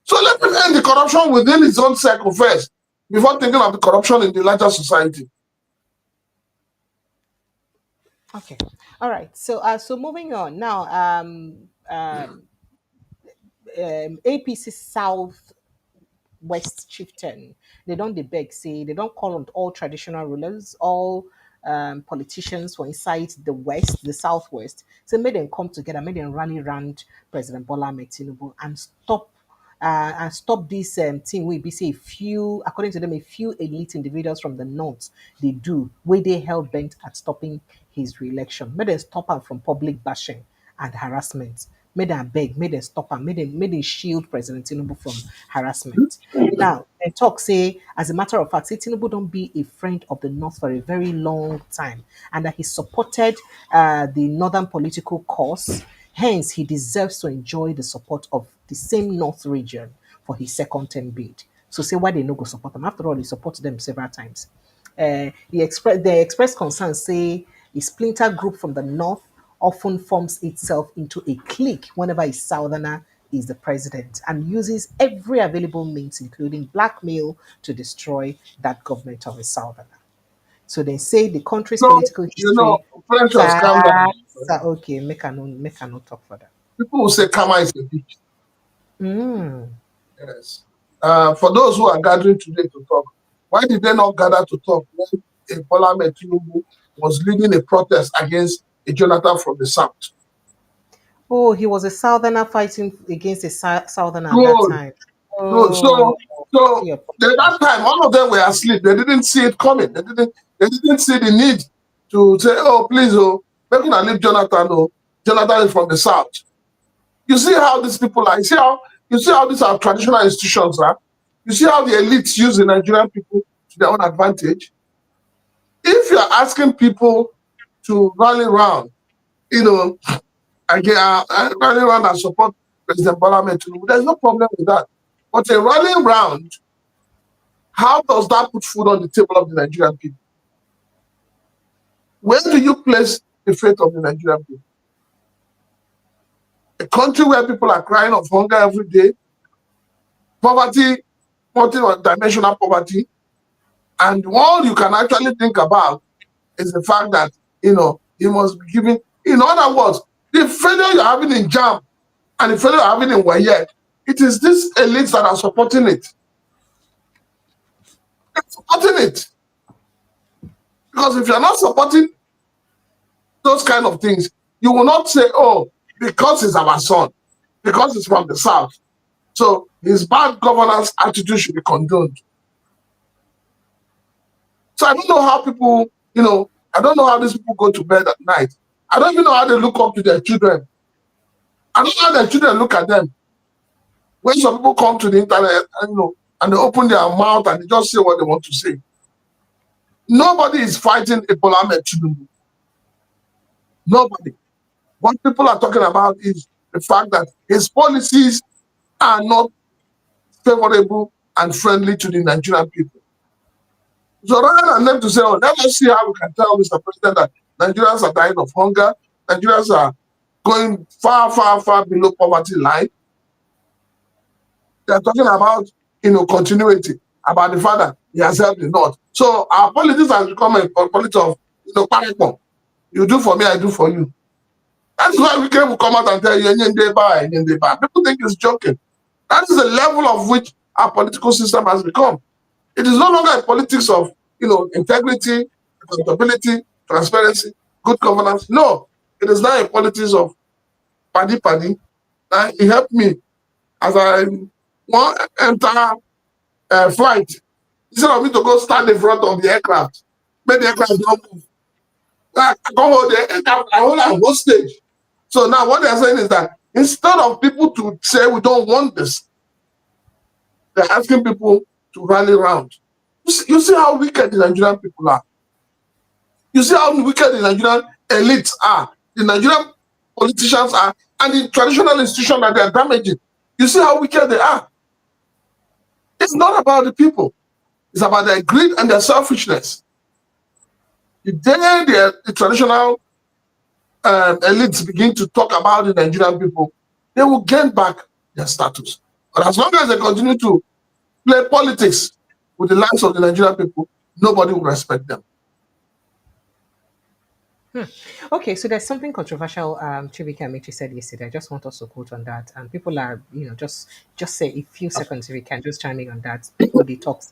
So let him end the corruption within his own circle first, before thinking of the corruption in the larger society. Okay. All right. So moving on now. APC South West chieftain. They don't beg, say they don't call on all traditional rulers, all politicians for inside the West, the Southwest. So made them come together, made them rally around President Bola Ahmed Tinubu and stop this thing where we say according to them, a few elite individuals from the north they do where they hell bent at stopping his re-election. Made them stop him from public bashing and harassment. Made them beg, made them stop him, made them shield President Tinubu from harassment. Now, and talk say, as a matter of fact, say Tinubu don't be a friend of the North for a very long time, and that he supported the northern political cause. Hence, he deserves to enjoy the support of the same North region for his second term bid. So say why they no go support him? After all, he supported them several times. They expressed concern, say a splinter group from the North often forms itself into a clique whenever a Southerner is the president and uses every available means, including blackmail, to destroy that government of a Southerner. So they say the country's political history. Precious, calm down. Okay, make a no talk for that. People will say karma is a bitch. Yes. For those who are gathering today to talk, why did they not gather to talk when Bola Ahmed Tinubu was leading a protest against a Jonathan from the south? Oh, he was a Southerner fighting against a Southerner at that time. So at that time, all of them were asleep. They didn't see it coming. They didn't see the need to say, "Oh, please, we're gonna leave Jonathan. Oh, Jonathan is from the south." You see how these people are. You see how these are traditional institutions are. You see how the elites use the Nigerian people to their own advantage. If you're asking people to rally around, rally around and support President Bola Ahmed Tinubu, there's no problem with that. But a rallying round, how does that put food on the table of the Nigerian people? Where do you place the fate of the Nigerian people? A country where people are crying of hunger every day, poverty, multi-dimensional poverty, and all you can actually think about is the fact that, you must be giving, in other words, the failure you're having in JAM and the failure you're having in Raye, it is these elites that are supporting it. They're supporting it. Because if you're not supporting those kind of things, you will not say, "Oh, because he's our son, because he's from the South. So his bad governance attitude should be condoned. So I don't know how people, I don't know how these people go to bed at night. I don't even know how they look up to their children. I don't know how their children look at them. When some people come to the internet and they open their mouth and they just say what they want to say. Nobody is fighting Ebola Tinubu. Nobody. What people are talking about is the fact that his policies are not favorable and friendly to the Nigerian people. So rather than them to say, oh, let us see how we can tell Mr. President that Nigerians are dying of hunger, Nigerians are going far, far, far below poverty line. They're talking about, continuity, about the fact that he has helped the North. So our politics has become a politics of, parapon. You do for me, I do for you. That's why we can come out and tell you, people think it's joking. That is the level of which our political system has become. It is no longer a politics of, integrity, accountability, transparency, good governance. No, it is now a politics of paddy. And it helped me as I want to enter flight. Instead of me to go stand in front of the aircraft, make the aircraft don't move. I come hold the aircraft, I hold on one stage. So now what they're saying is that instead of people to say we don't want this, they're asking people to rally around. You see how wicked the Nigerian people are. You see how wicked the Nigerian elites are, the Nigerian politicians are, and the traditional institutions that they are damaging. You see how wicked they are. It's not about the people. It's about their greed and their selfishness. The day the traditional elites begin to talk about the Nigerian people, they will gain back their status. But as long as they continue to play politics with the lives of the Nigerian people, nobody will respect them. Okay, so there's something controversial Chibike Amechi said yesterday. I just want us to quote on that. And people are, just say a few seconds if we can just chime in on that. People they talk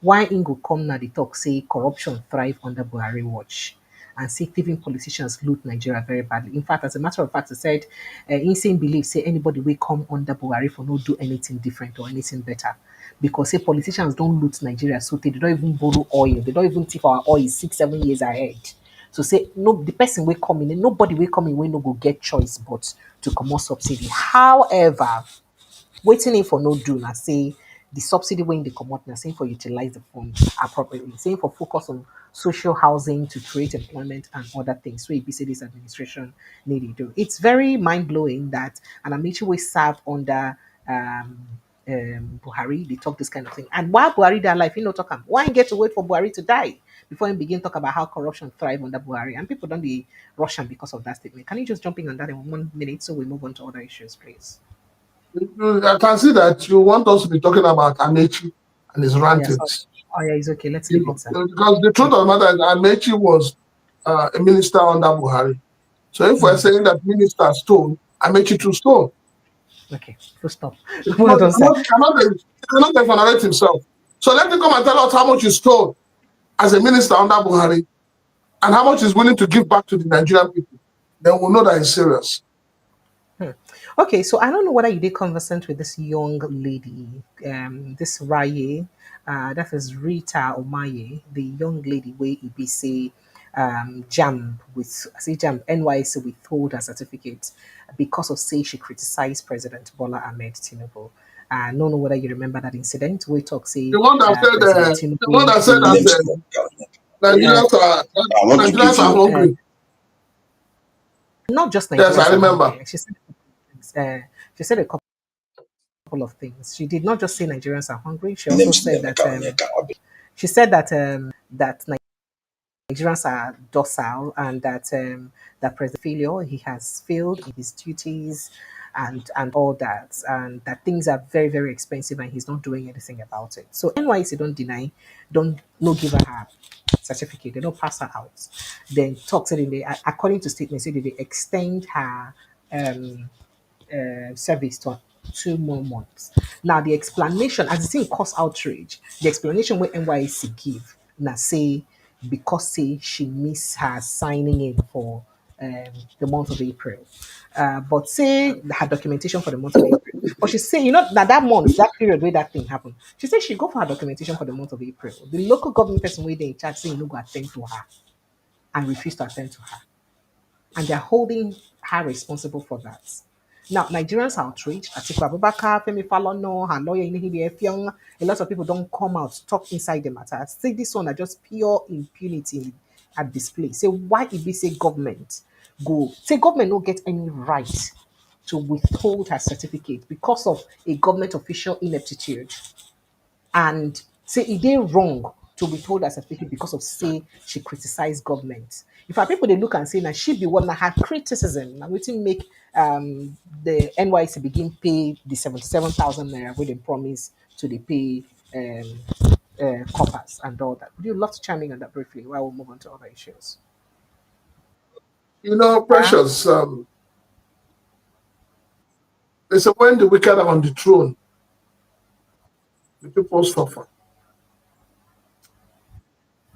why Ingo come now they talk say corruption thrive under Buhari watch and say thieving politicians loot Nigeria very badly. In fact, as a matter of fact, he said insane belief say anybody will come under Buhari for not do anything different or anything better. Because say politicians don't loot Nigeria, so they don't even borrow oil, they don't even thief our oil 6-7 years ahead. So say no, the person will come in, nobody will come in when no go get choice but to come on subsidy. However, waiting in for no do na say the subsidy when they come out na saying for utilize the funds appropriately, saying for focus on social housing to create employment and other things. So say this administration need to do. It's very mind blowing that an Amici will serve under Buhari, they talk this kind of thing. And while Buhari died life, talk am. Why get to wait for Buhari to die before he begin talk about how corruption thrive under Buhari? And people don't be Russian because of that statement. Can you just jump in on that in 1 minute so we move on to other issues, please? I can see that you want us to be talking about Amechi and his rantings. Oh yeah, it's okay. Let's leave it, sir. Because the truth of the matter is Amechi was a minister under Buhari. So if we're saying that minister stole, Amechi too stole. Okay, full stop. He cannot exonerate himself. So let him come and tell us how much he stole as a minister under Buhari and how much he's willing to give back to the Nigerian people. Then we'll know that he's serious. Okay, so I don't know whether you did conversant with this young lady, this Raye, that is Rita Omaye, the young lady where APC jam with NYSC Withhold her certificate because of say she criticized President Bola Ahmed Tinubu. I don't know whether you remember that incident. We talk say the one that said that Nigerians are hungry. Not just Nigerians. Yes, I remember. She said a couple of things. She did not just say Nigerians are hungry. She also said that that Nigerians are docile and that President failure he has failed in his duties and all that, and that things are very very expensive and he's not doing anything about it. So NYC don't deny, don't no give her certificate, they don't pass her out. Then talks it in the according to statements, say they extend her service to 2 more months. Now the explanation, as it's in cause outrage, the explanation where NYC give now say because say she missed her signing in for the month of April. But say her documentation for the month of April. But she say, that month, that period where that thing happened, she said she go for her documentation for the month of April. The local government person where they in charge say you no go attend to her and refuse to attend to her. And they're holding her responsible for that. Now, Nigerians are outraged. Atiku Abubakar, Femi Falono, her lawyer Inhibi Effiong, a lot of people don't come out to talk inside the matter. Say this one are just pure impunity at display. Say why it be say government say government don't get any right to withhold her certificate because of a government official ineptitude and say it dey wrong to withhold her certificate because of say she criticized government. If our people they look and say now she be one that had criticism, now wetin make the NYSC begin pay the 77,000 naira wey dem promise to the pay coppers and all that. Would you love to chime in on that briefly while we move on to other issues? Precious, they say when the wicked are on the throne, the people suffer.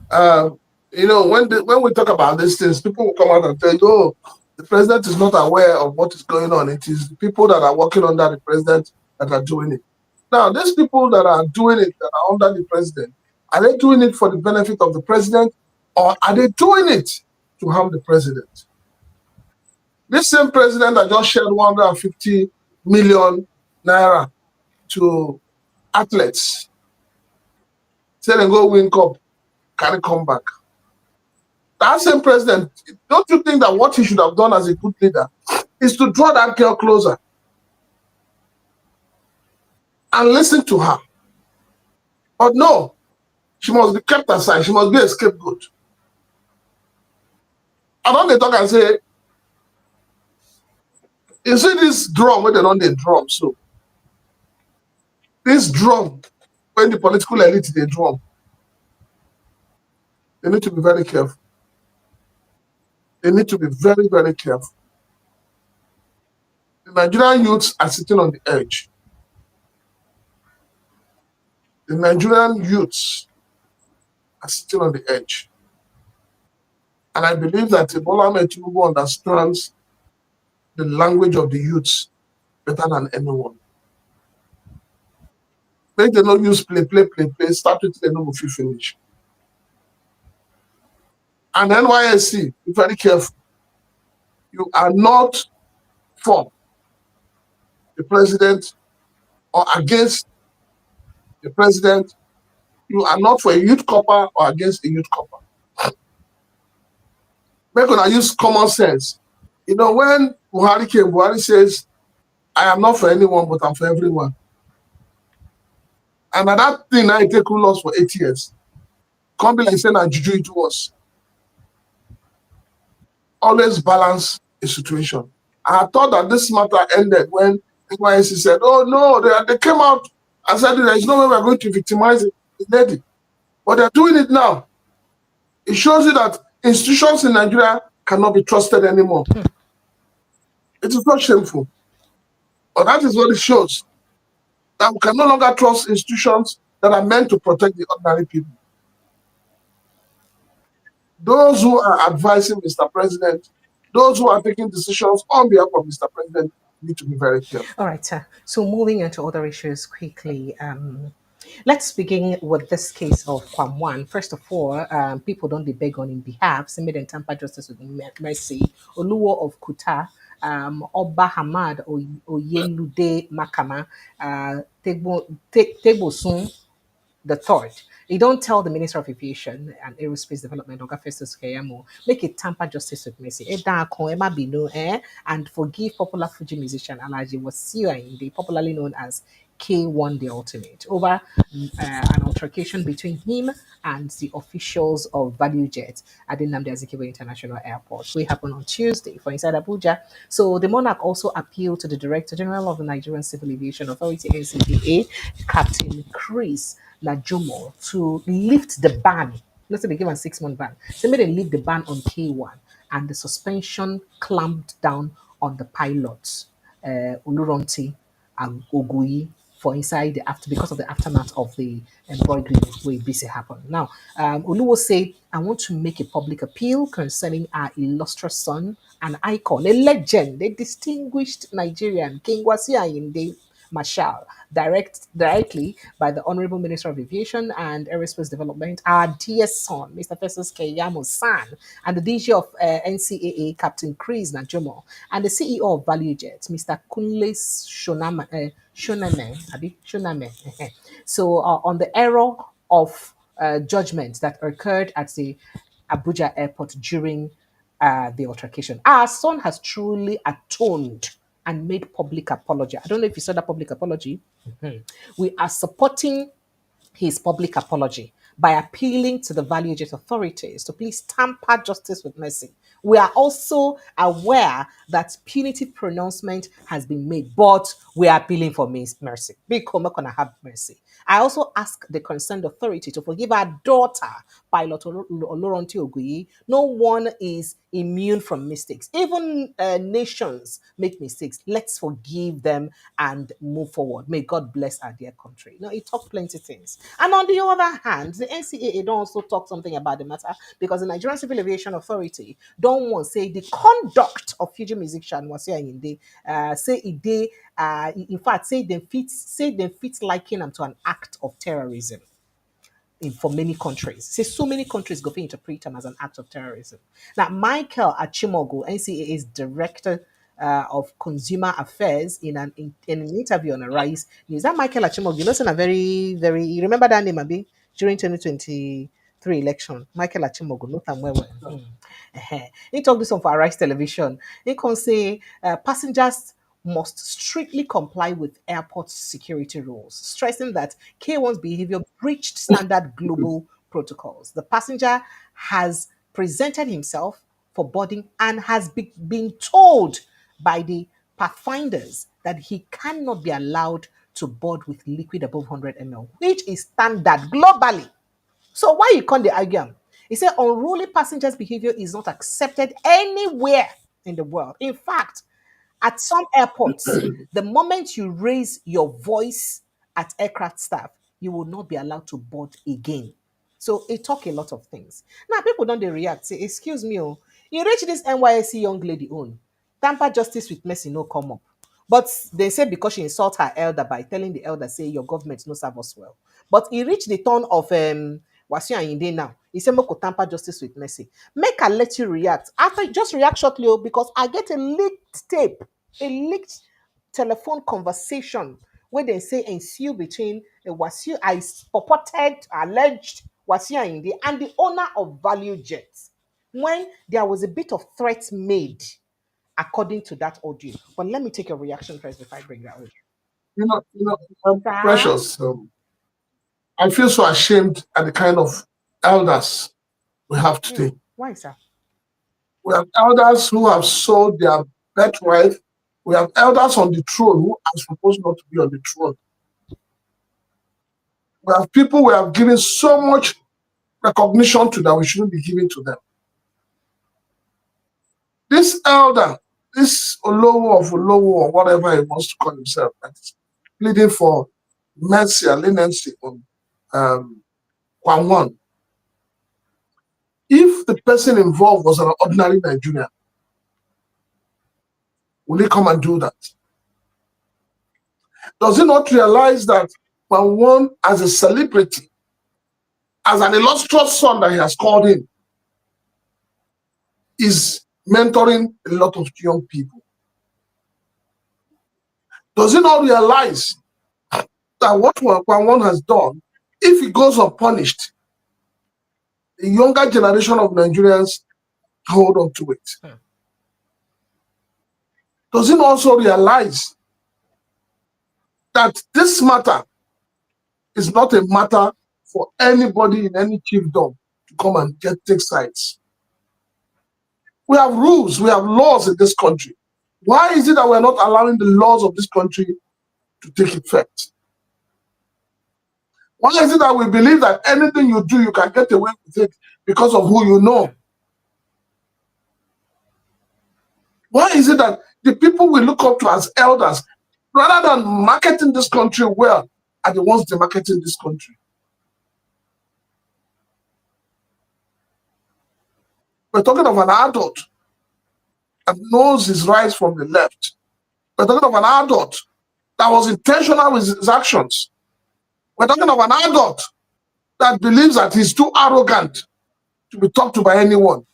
When we talk about these things, people will come out and tell you, oh, the president is not aware of what is going on. It is the people that are working under the president that are doing it. Now, these people that are doing it, that are under the president, are they doing it for the benefit of the president, or are they doing it to harm the president? This same president that just shared 150 million naira to athletes, say they go win cup, carry come back. That same president, don't you think that what he should have done as a good leader is to draw that girl closer and listen to her? But no, she must be kept aside. She must be a scapegoat. I don't they talk and say, you see this drum where they don't they drum, so this drum, when the political elite they drum, they need to be very careful. They need to be very, very careful. The Nigerian youths are sitting on the edge. The Nigerian youths are sitting on the edge. And I believe that Bola Ahmed Tinubu understands the language of the youths better than anyone. Make them not use play, start with the no finish. And NYSC, be very careful. You are not for the president or against the president. You are not for a youth copper or against a youth copper. Make gonna use common sense. When Buhari came, Buhari says, I am not for anyone, but I'm for everyone. And that thing I take loss for 8 years. Can't be like saying that juju it was. Always balance a situation. I thought that this matter ended when NYSC said, oh no, they came out and said there is no way we're going to victimize the lady. But they're doing it now. It shows you that institutions in Nigeria cannot be trusted anymore. It is not shameful. But that is what it shows. That we can no longer trust institutions that are meant to protect the ordinary people. Those who are advising Mr. President, those who are taking decisions on behalf of Mr. President need to be very careful. All right, sir. So moving into other issues quickly. Let's begin with this case of Kwam One. First of all, people don't beg on his behalf. Say made and tamper justice with mercy. Oluwo of Kuta, Oba Hamad Oyelude Makama, Tebosun the third. They don't tell the Minister of Aviation and Aerospace Development, Oga Festus Keyamo, make it tamper justice with Mercy. And forgive popular Fuji musician Alaji Wasiu Ayinde, popularly known as K1 the Ultimate, over an altercation between him and the officials of Value Jet at the Nnamdi Azikiwe International Airport. We happened on Tuesday for Inside Abuja. So the monarch also appealed to the Director General of the Nigerian Civil Aviation Authority, NCAA, Captain Chris Najumo, to lift the ban. Let's say they give a 6-month ban. So made them lift the ban on K1 and the suspension clamped down on the pilots, Uluronti and Ogui, for inside the after because of the aftermath of the embroidery way BC happened. Now, Oluwo said, I want to make a public appeal concerning our illustrious son, an icon, a legend, a distinguished Nigerian, King Wasiu Ayinde Marshal, directly by the Honorable Minister of Aviation and Aerospace Development, our dear son, Mr. Festus Keyamo San, and the DG of NCAA, Captain Chris Najomo, and the CEO of Value Jet, Mr. Kunle Shoname. So, on the error of judgment that occurred at the Abuja airport during the altercation. Our son has truly atoned and made public apology. I don't know if you saw that public apology. Mhm. We are supporting his public apology by appealing to the value jet authorities to please tamper justice with mercy. We are also aware that punitive pronouncement has been made, but we are appealing for mercy. Big Koma gonna have mercy. I also ask the concerned authority to forgive our daughter, Pilot Oloronti Oguyi. No one is immune from mistakes. Even nations make mistakes. Let's forgive them and move forward. May God bless our dear country. Now, he talked plenty things. And on the other hand, the NCAA don't also talk something about the matter because the Nigerian Civil Aviation Authority don't want to say the conduct of future musician Wasiu Ayinde, say it they in fact say them fit liken them to an act of terrorism for many countries. Say so many countries go to interpret them as an act of terrorism. Now, Michael Achimogo, NCAA's director of consumer affairs, in an interview on Rise News. That Michael Achimogo, you know, a very you remember that name, Abi, during 2023 election. Michael Achimogo, not am well. He talked this on for Arise Television. He can say passengers must strictly comply with airport security rules, stressing that K1's behavior breached standard global protocols. The passenger has presented himself for boarding and has been told by the pathfinders that he cannot be allowed to board with liquid above 100 ml, which is standard globally. So why you can't argue am? He said unruly passengers' behavior is not accepted anywhere in the world. In fact, at some airports, the moment you raise your voice at aircraft staff, you will not be allowed to board again. So it talk a lot of things. Now people don't they react, say, excuse me, oh, you reach this NYSC young lady own. Tamper justice with mercy no come up. But they say because she insult her elder by telling the elder, say your government no serve us well. But he reached the turn of Wasiu Ayinde now. He said, Moko tamper justice with mercy. Make her let you react. After just react shortly, oh, because I get a leaked tape, a leaked telephone conversation where they say ensue between a Wasiu, I purported, alleged Wasiu Ayinde and the owner of Value Jets when there was a bit of threat made according to that audio. But let me take a reaction first before I bring that audio. Sir? Precious. I feel so ashamed at the kind of elders we have today. Why, sir? We have elders who have sold their birthright. We have elders on the throne who are supposed not to be on the throne. We have people we have given so much recognition to that we shouldn't be giving to them. This elder, this Olowo of Olowo or whatever he wants to call himself, that's pleading for mercy and leniency on Kwan. If the person involved was an ordinary Nigerian, will he come and do that? Does he not realize that Kwan, as a celebrity, as an illustrious son that he has called in, is mentoring a lot of young people? Does he not realize that what Kwan has done, if he goes unpunished, the younger generation of Nigerians hold on to it? Does he also realize that this matter is not a matter for anybody in any chiefdom to come and take sides? We have rules, we have laws in this country. Why is it that we're not allowing the laws of this country to take effect? Why is it that we believe that anything you do, you can get away with it because of who you know? Why is it that the people we look up to as elders, rather than marketing this country well, are the ones demarketing this country. We're talking of an adult that knows his rights from the left. We're talking of an adult that was intentional with his actions. We're talking of an adult that believes that he's too arrogant to be talked to by anyone.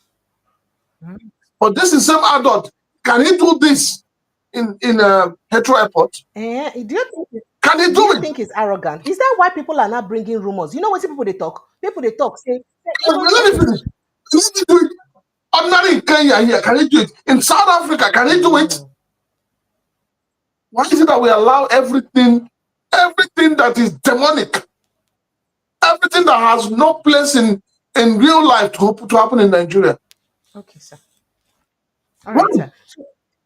But this is the same adult. Can he do this in Heathrow Airport? Do you Can he do you it? think it's arrogant? Is that why people are not bringing rumors? You know what people they talk? People they talk say. Let me finish. Can he do it? Ordinary in Kenya here, can he do it? In South Africa, can he do it? Why is it that we allow everything that is demonic, everything that has no place in real life to happen in Nigeria? Okay, sir. All right, sir.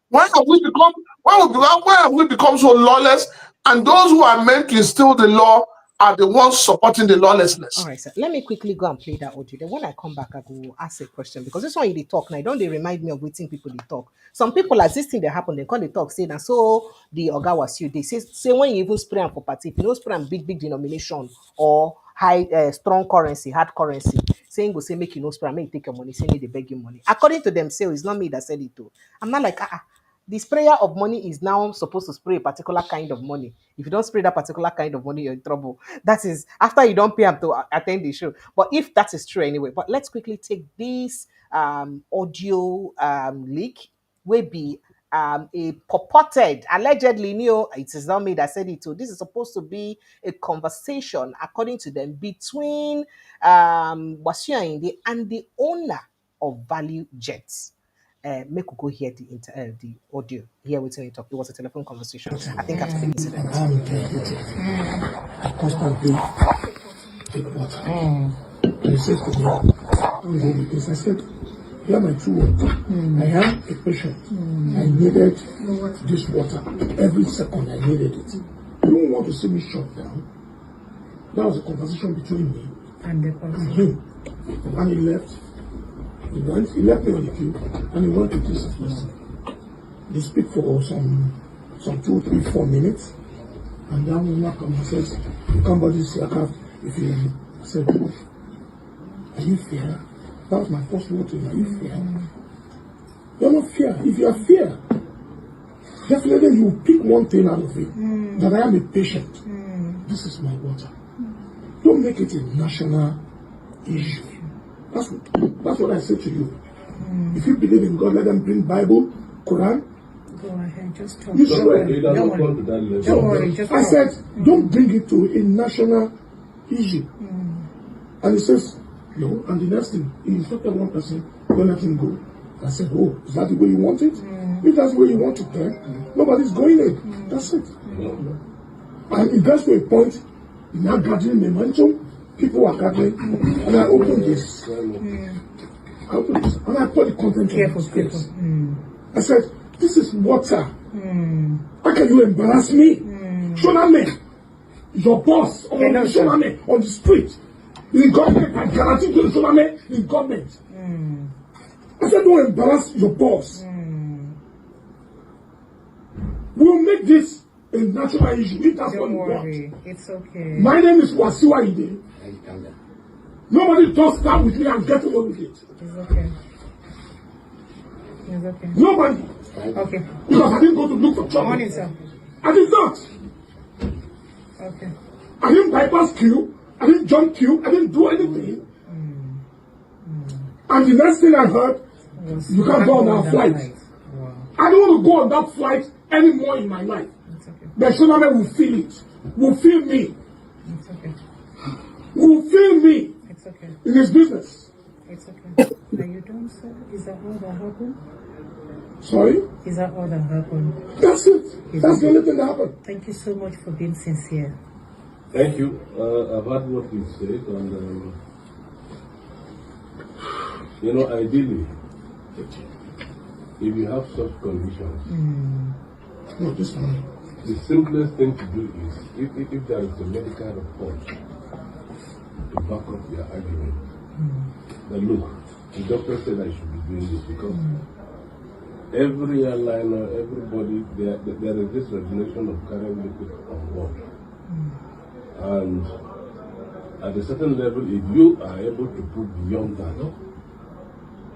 Why have we become so lawless? And those who are meant to instill the law are the ones supporting the lawlessness. All right, sir. Let me quickly go and play that audio. Then when I come back, I will ask a question because this one they talk now. Don't they remind me of waiting people they talk? Some people as this thing they happen, they call they talk, say now so the Oga was you. They say when you even spray them for party, if you don't spray them big denomination or high strong currency, hard currency, saying go say make you no spray, make you take your money, saying they beg you money. According to themselves, it's not me that said it too. I'm not like the sprayer of money is now supposed to spray a particular kind of money. If you don't spray that particular kind of money, you're in trouble. That is after you don't pay them to attend the show. But if that is true anyway, but let's quickly take this audio leak, will be a purported, allegedly, it is not me that said it too. This is supposed to be a conversation, according to them, between Wasiu Ayinde and the owner of Value Jets. Make we go hear the audio. Here we talk. It was a telephone conversation. I think after the incident. I constantly take water. And he says to me, don't go with this. I said, hear my true words. I am a patient. I needed this water. Every second I needed it. You don't want to see me shut down. That was a conversation between me and him. And he left. He left me on the queue and he went to this place. They speak for some 2, 3, 4 minutes. And then woman comes and says, somebody say, if you I said, are you fair? That was my first word to him. Are you fair? You're not fair. If you are fair, definitely you will pick one thing out of it. That I am a patient. This is my water. Don't make it a national issue. That's what I say to you. If you believe in God, let them bring Bible, Quran. Go ahead, just talk. Don't worry, just I said, don't bring it to a national issue. And he says, no. And the next thing, he instructed one person, don't let him go. I said, oh, is that the way you want it? If that's the way you want it, then nobody's going in. That's it. And it gets to a point, you're now gathering momentum. People are gathering, and I opened this. And I put the content on. I said, this is water. How can you embarrass me? Shoname, your boss, or Shoname on the street. In government, I guarantee you, Shoname in government. I said, don't embarrass your boss. We'll make this a national issue. If that's what you want. It's okay. My name is Wasiu Ayinde. Nobody does that with me and get away with it. It's okay. It's okay. Nobody. Okay. Because I didn't go to look for trouble. Morning, sir. I did not. Okay. I didn't bypass queue. I didn't jump queue. I didn't do anything. And the next thing I heard, you can't go on our flight. Wow. I don't want to go on that flight anymore in my life. It's okay. The Shoname will feel it. Will feel me. It's okay. Will feel me. It's okay. In his business. It's okay. Are you done, sir? Is that all that happened? Sorry? Is that all that happened? That's it. That's the only thing that happened. Thank you so much for being sincere. Thank you. I've heard what you said, and ideally, if you have such conditions, No, this one. the simplest thing to do is, if there is a medical report to back up your argument, that look, the doctor said I should be doing this because every airliner, everybody, there is this regulation of carrying liquid on board. And at a certain level, if you are able to prove beyond that,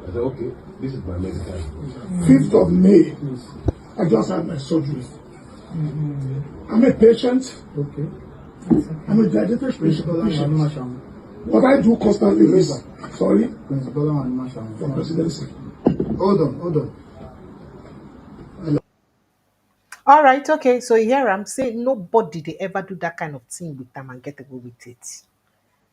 I say, okay, this is my medical. 5th of May, I just had my surgery. I'm a patient. Okay. I'm a diabetic patient. What I do constantly is, sorry? From presidency. Hold on. All right, okay. So here I'm saying nobody they ever do that kind of thing with them and get away with it.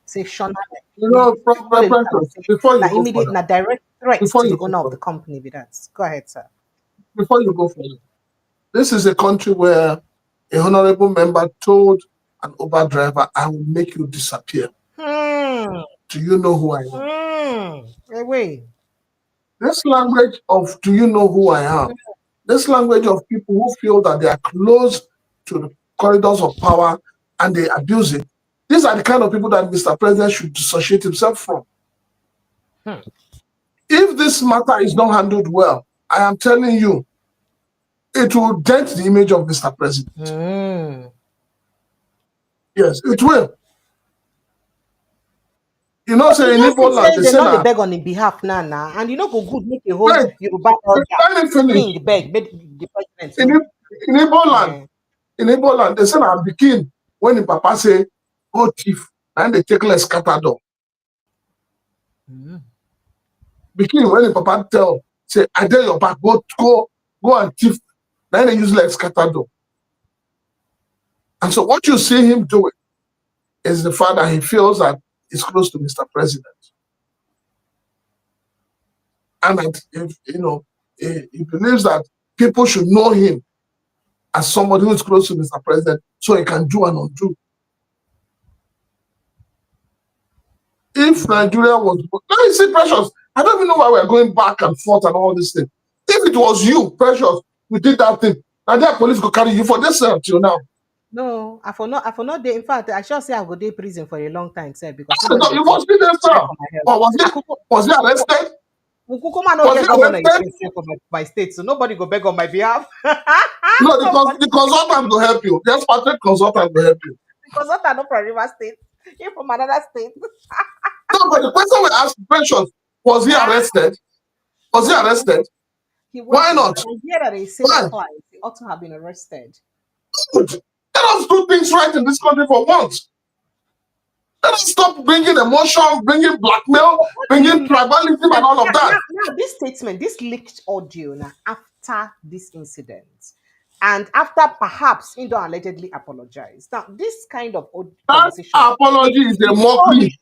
Say Shona, You know, Precious, before you na go immediate, further, na direct threat before to you the go owner of the further, company with that. Go ahead, sir. before you go further, this is a country where a honorable member told an Uber driver, I will make you disappear. Hmm. Do you know who I am? Wait. This language of do you know who I am? This language of people who feel that they are close to the corridors of power and they abuse it. These are the kind of people that Mr. President should dissociate himself from. If this matter is not handled well, I am telling you, it will dent the image of Mr. President. Yes, it will. You know, say in Igbo land, they They're say not the now, beg on his behalf now, and you know go good make a whole wait, Yoruba elder let me finish. king beg, make the president In, no. in Igbo land, they say now, begin when the papa say, go thief, and they take less scatter door. Begin when the papa tell, say, I dare your back, go and thief, then they use less scatter door. And so what you see him doing is the fact that he feels that he's close to Mr. President. And that if, you know, he believes that people should know him as somebody who is close to Mr. President so he can do and undo. If Nigeria was, let me see, Precious, I don't even know why we're going back and forth and all this thing. If it was you, Precious, we did that thing, Nigeria police could carry you for this till now. No, I for not day. In fact, I sure say I go day prison for a long time, sir, because No, nobody you go must be there, sir. Or was he arrested? Kukuma no Was get he governor arrested? for my state, so nobody go beg on my behalf. No, the consultant will help you. The expatriate consultant will help you. Because what I know from River State, you from another state. No, but the person will ask Precious, was he arrested? Was he arrested? He Why wasn't. not? But I hear that a Why? senior client ought to have been arrested. Good. Let us do things right in this country for once. Let us stop bringing emotion, bringing blackmail, What do bringing you mean? tribalism and all of that. Now, this statement, this leaked audio, now after this incident, and after perhaps Indo allegedly apologized. Now, this kind of That conversation, apology is a it mockery.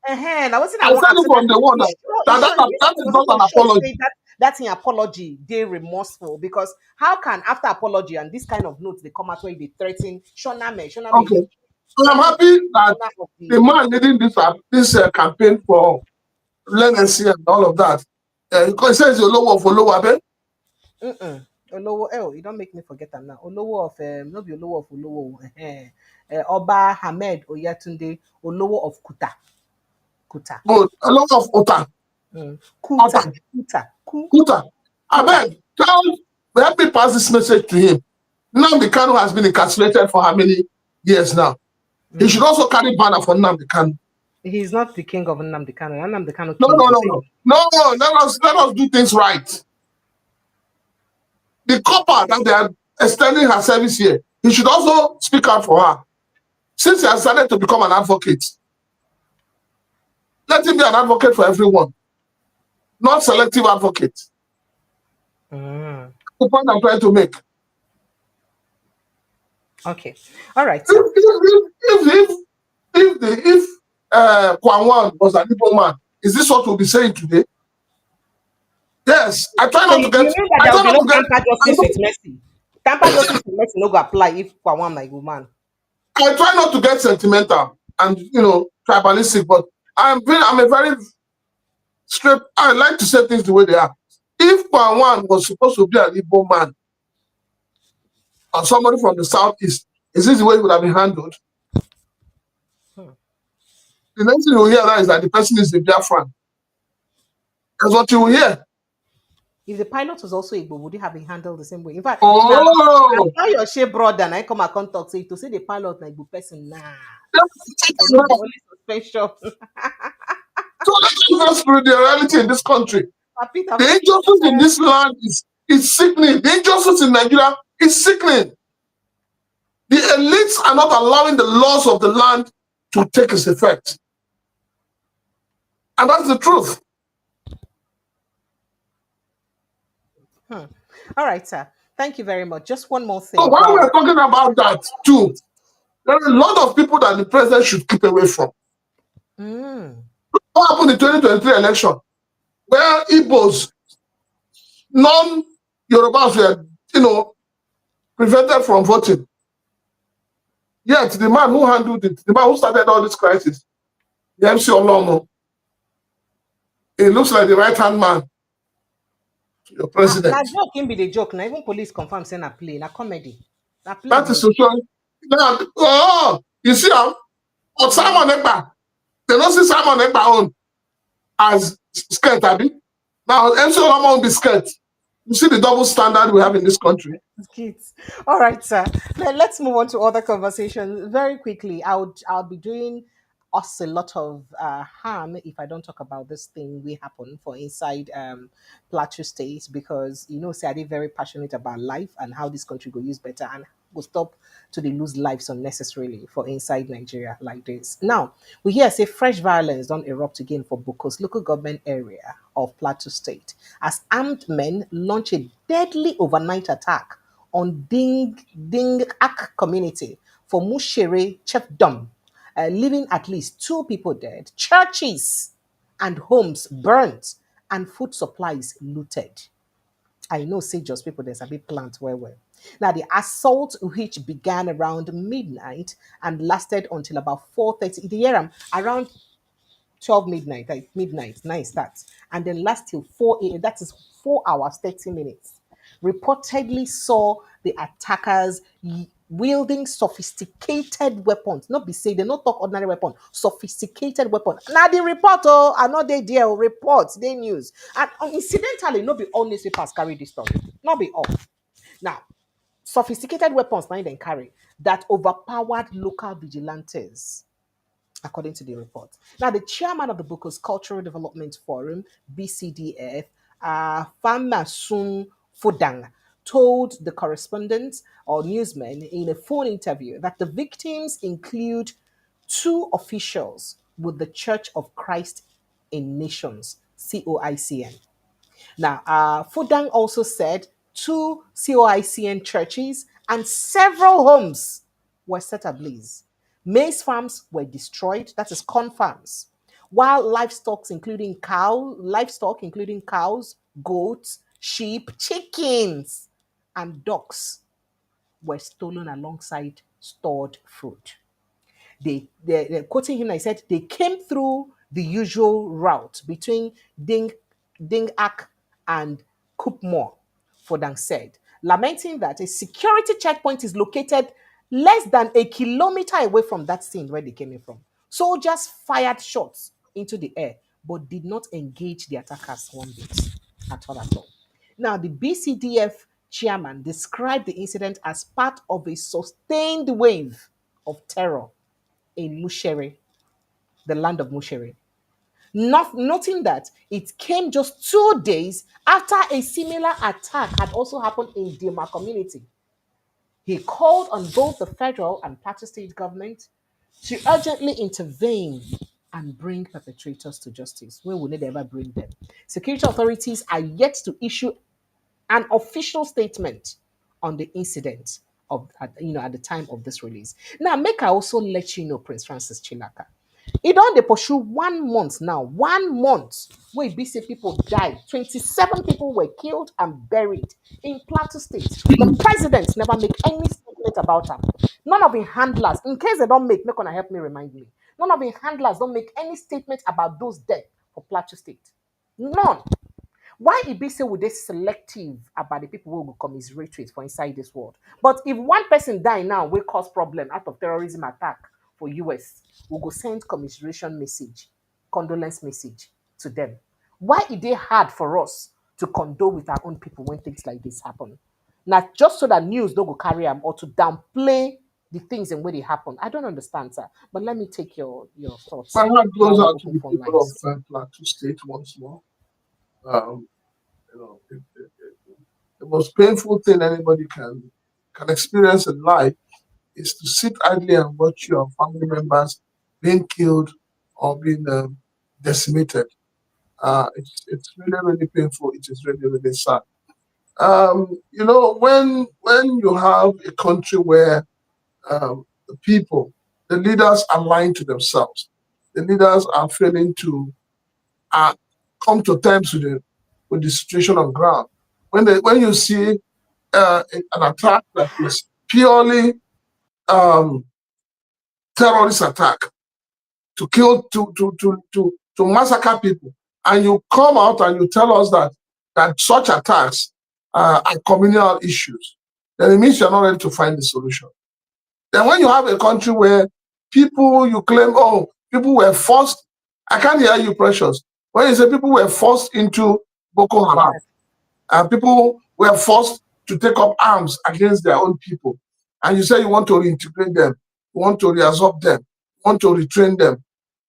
I wasn't. I I want said to it from the one that is not an apology. That's an apology. They remorseful because how can after apology and this kind of notes they come out where they threaten Shoname, Okay. So I'm happy that the man leading this campaign for leniency and all of that, because it says Olowo of Olowo, abe? Olowo, you don't make me forget them now. Olowo of no be Olowo of Olowo. Oba Hamed Oyatunde, Olowo of Kuta. Good. Olowo of Ota. Kuta. I beg, help me pass this message to him. Nnamdi Kanu has been incarcerated for how many years now? He should also carry banner for Nnamdi Kanu. He's not the king of Nnamdi Kanu. Nnamdi Kanu No, king. no. Let us do things right. The copper that they are extending her service here, he should also speak out for her. Since he has decided to become an advocate, let him be an advocate for everyone, not selective advocate. The point I'm trying to make. Okay, all right. If Kwanwan was an Igbo man, is this what we'll be saying today? Yes, I try not to get. I try not to get. Tamper justice with mercy. Tamper justice with mercy no go apply if Kwanwan like woman. I try not to get sentimental and tribalistic, but I'm a very straight. I like to say things the way they are. If Kwanwan was supposed to be an Igbo man or somebody from the southeast, is this the way it would have been handled? The next thing you will hear now is that the person is a Biafran. That's what you will hear. If the pilot was also Igbo, would he have been handled the same way? In fact, Oh, now your share brother and I come and talk say to say the pilot na Igbo person, nah. take There it no be now. only suspension. So let us go through the reality in this country. Peter, The injustice in this land is sickening. The injustice in Nigeria is sickening. The elites are not allowing the laws of the land to take its effect. And that's the truth. hmm. All right, sir. Thank you very much. Just one more So thing. while Wow. we're talking about that too, there are a lot of people that the president should keep away from. Mm. What happened in the 2023 election? Where Igbos, non-Yorubas were, prevented from voting. Yet the man who handled it, the man who started all this crisis, the MC Olomo, he looks like the right-hand man to your Now president. joke can be the joke. Now even police confirm saying a play, na comedy. Na play That be is the to show. Now, you see how? But Simon Ekpa, they don't see Simon Ekpa own as skirt, Abi. Now, MC Olomo will be skirt. You see the double standard we have in this country. kids. All right, sir. Let's move on to other conversations very quickly. I'll be doing us a lot of harm if I don't talk about this thing we happen for inside Plateau State because say I did very passionate about life and how this country go use better and go stop to the lose lives unnecessarily for inside Nigeria like this. Now we hear say fresh violence don't erupt again for Bukos local government area of Plateau State as armed men launch a deadly overnight attack on Ding Ak community for Mushere Chiefdom, leaving at least two people dead, churches and homes burnt, and food supplies looted. I know say just people there's a big plant where. Now the assault which began around midnight and lasted until about 4:30. The year around 12 midnight, like midnight, 9 starts, and then last till 4 a.m. That is 4 hours, 30 minutes. Reportedly saw the attackers wielding sophisticated weapons. Not be say they not talk ordinary weapon, sophisticated weapon. Now the report, I know they deal reports, they news. And incidentally, not be all newspapers carry this story. Not be all. Now, sophisticated weapons now they carry that overpowered local vigilantes according to the report. Now, the chairman of the Bukos Cultural Development Forum, BCDF, Famasun Fudang, told the correspondents or newsmen in a phone interview that the victims include two officials with the Church of Christ in Nations, COICN. Now, Fudang also said two COICN churches and several homes were set ablaze. Maize farms were destroyed, that is corn farms, while livestock including cows, goats, sheep, chickens, and ducks were stolen alongside stored food. They're quoting him, I said, they came through the usual route between Ding, Ak and Kupmore, Fodang said, lamenting that a security checkpoint is located less than a kilometer away from that scene where they came in from. Soldiers fired shots into the air, but did not engage the attackers one bit at all. Now, the BCDF chairman described the incident as part of a sustained wave of terror in Mushere, the land of Mushere. Noting that it came just 2 days after a similar attack had also happened in Dima community. He called on both the federal and Plateau state government to urgently intervene and bring perpetrators to justice. When will they ever bring them? Security authorities are yet to issue an official statement on the incident at the time of this release. Now, make I also let you know, Prince Francis Chilaka. It don't they pursue 1 month now. 1 month where BC people died. 27 people were killed and buried in Plateau State. The president never make any statement about them. None of the handlers, in case they don't make gonna help me remind me. None of the handlers don't make any statement about those dead for Plateau State. None. Why it be say would they selective about the people who will commiserate with for inside this world? But if one person die now, will cause problem out of terrorism attack for US, we go send commiseration message, condolence message to them. Why is it hard for us to condole with our own people when things like this happen. Not just so that news don't go carry them or to downplay the things and where they happen. I don't understand, sir. But let me take your thoughts, My sir, heart goes while we out to open the phone people of lines. Plateau State once more. Um, the most painful thing anybody can experience in life is to sit idly and watch your family members being killed or being decimated. It's really really painful. It is really really sad. When you have a country where the people, the leaders are lying to themselves, the leaders are failing to uh, come to terms with the situation on ground. When you see an attack that is purely um, terrorist attack to kill to massacre people, and you come out and you tell us that such attacks are communal issues, then it means you're not ready to find the solution. Then when you have a country where people you claim, oh, people were forced, I can't hear you, Precious. When you say people were forced into Boko Haram, and people were forced to take up arms against their own people, and you say you want to reintegrate them, you want to reabsorb them, you want to retrain them,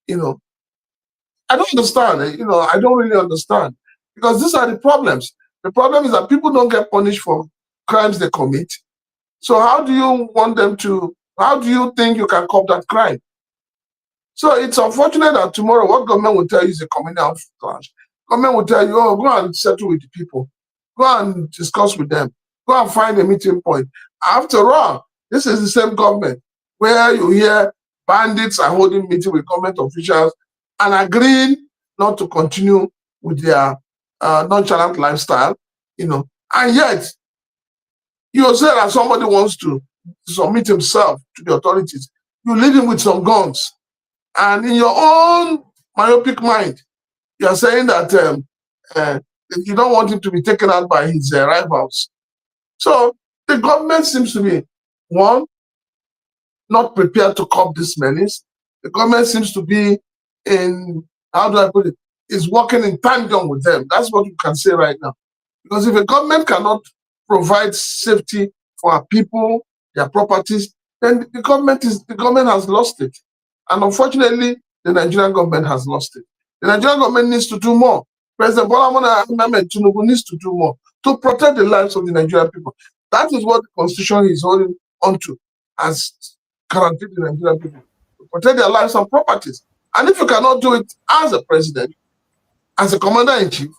you know, I don't understand. I don't really understand because these are the problems. The problem is that people don't get punished for crimes they commit. So how do you want them to? How do you think you can cop that crime? So it's unfortunate that tomorrow what government will tell you is a communal clash. Government will tell you, oh, go and settle with the people. Go and discuss with them. Go and find a meeting point. After all, this is the same government where you hear bandits are holding meeting with government officials and agreeing not to continue with their nonchalant lifestyle, and yet you say that somebody wants to submit himself to the authorities. You lead him with some guns. And in your own myopic mind, you are saying that you don't want him to be taken out by his rivals. So the government seems to be, one, not prepared to cope this menace. The government seems to be how do I put it, is working in tandem with them. That's what you can say right now. Because if a government cannot provide safety for our people, their properties, then the government has lost it. And unfortunately, the Nigerian government has lost it. The Nigerian government needs to do more. President Bola Ahmed Tinubu needs to do more to protect the lives of the Nigerian people. That is what the constitution is holding onto as guaranteed the Nigerian people to protect their lives and properties. And if you cannot do it as a president, as a commander in chief,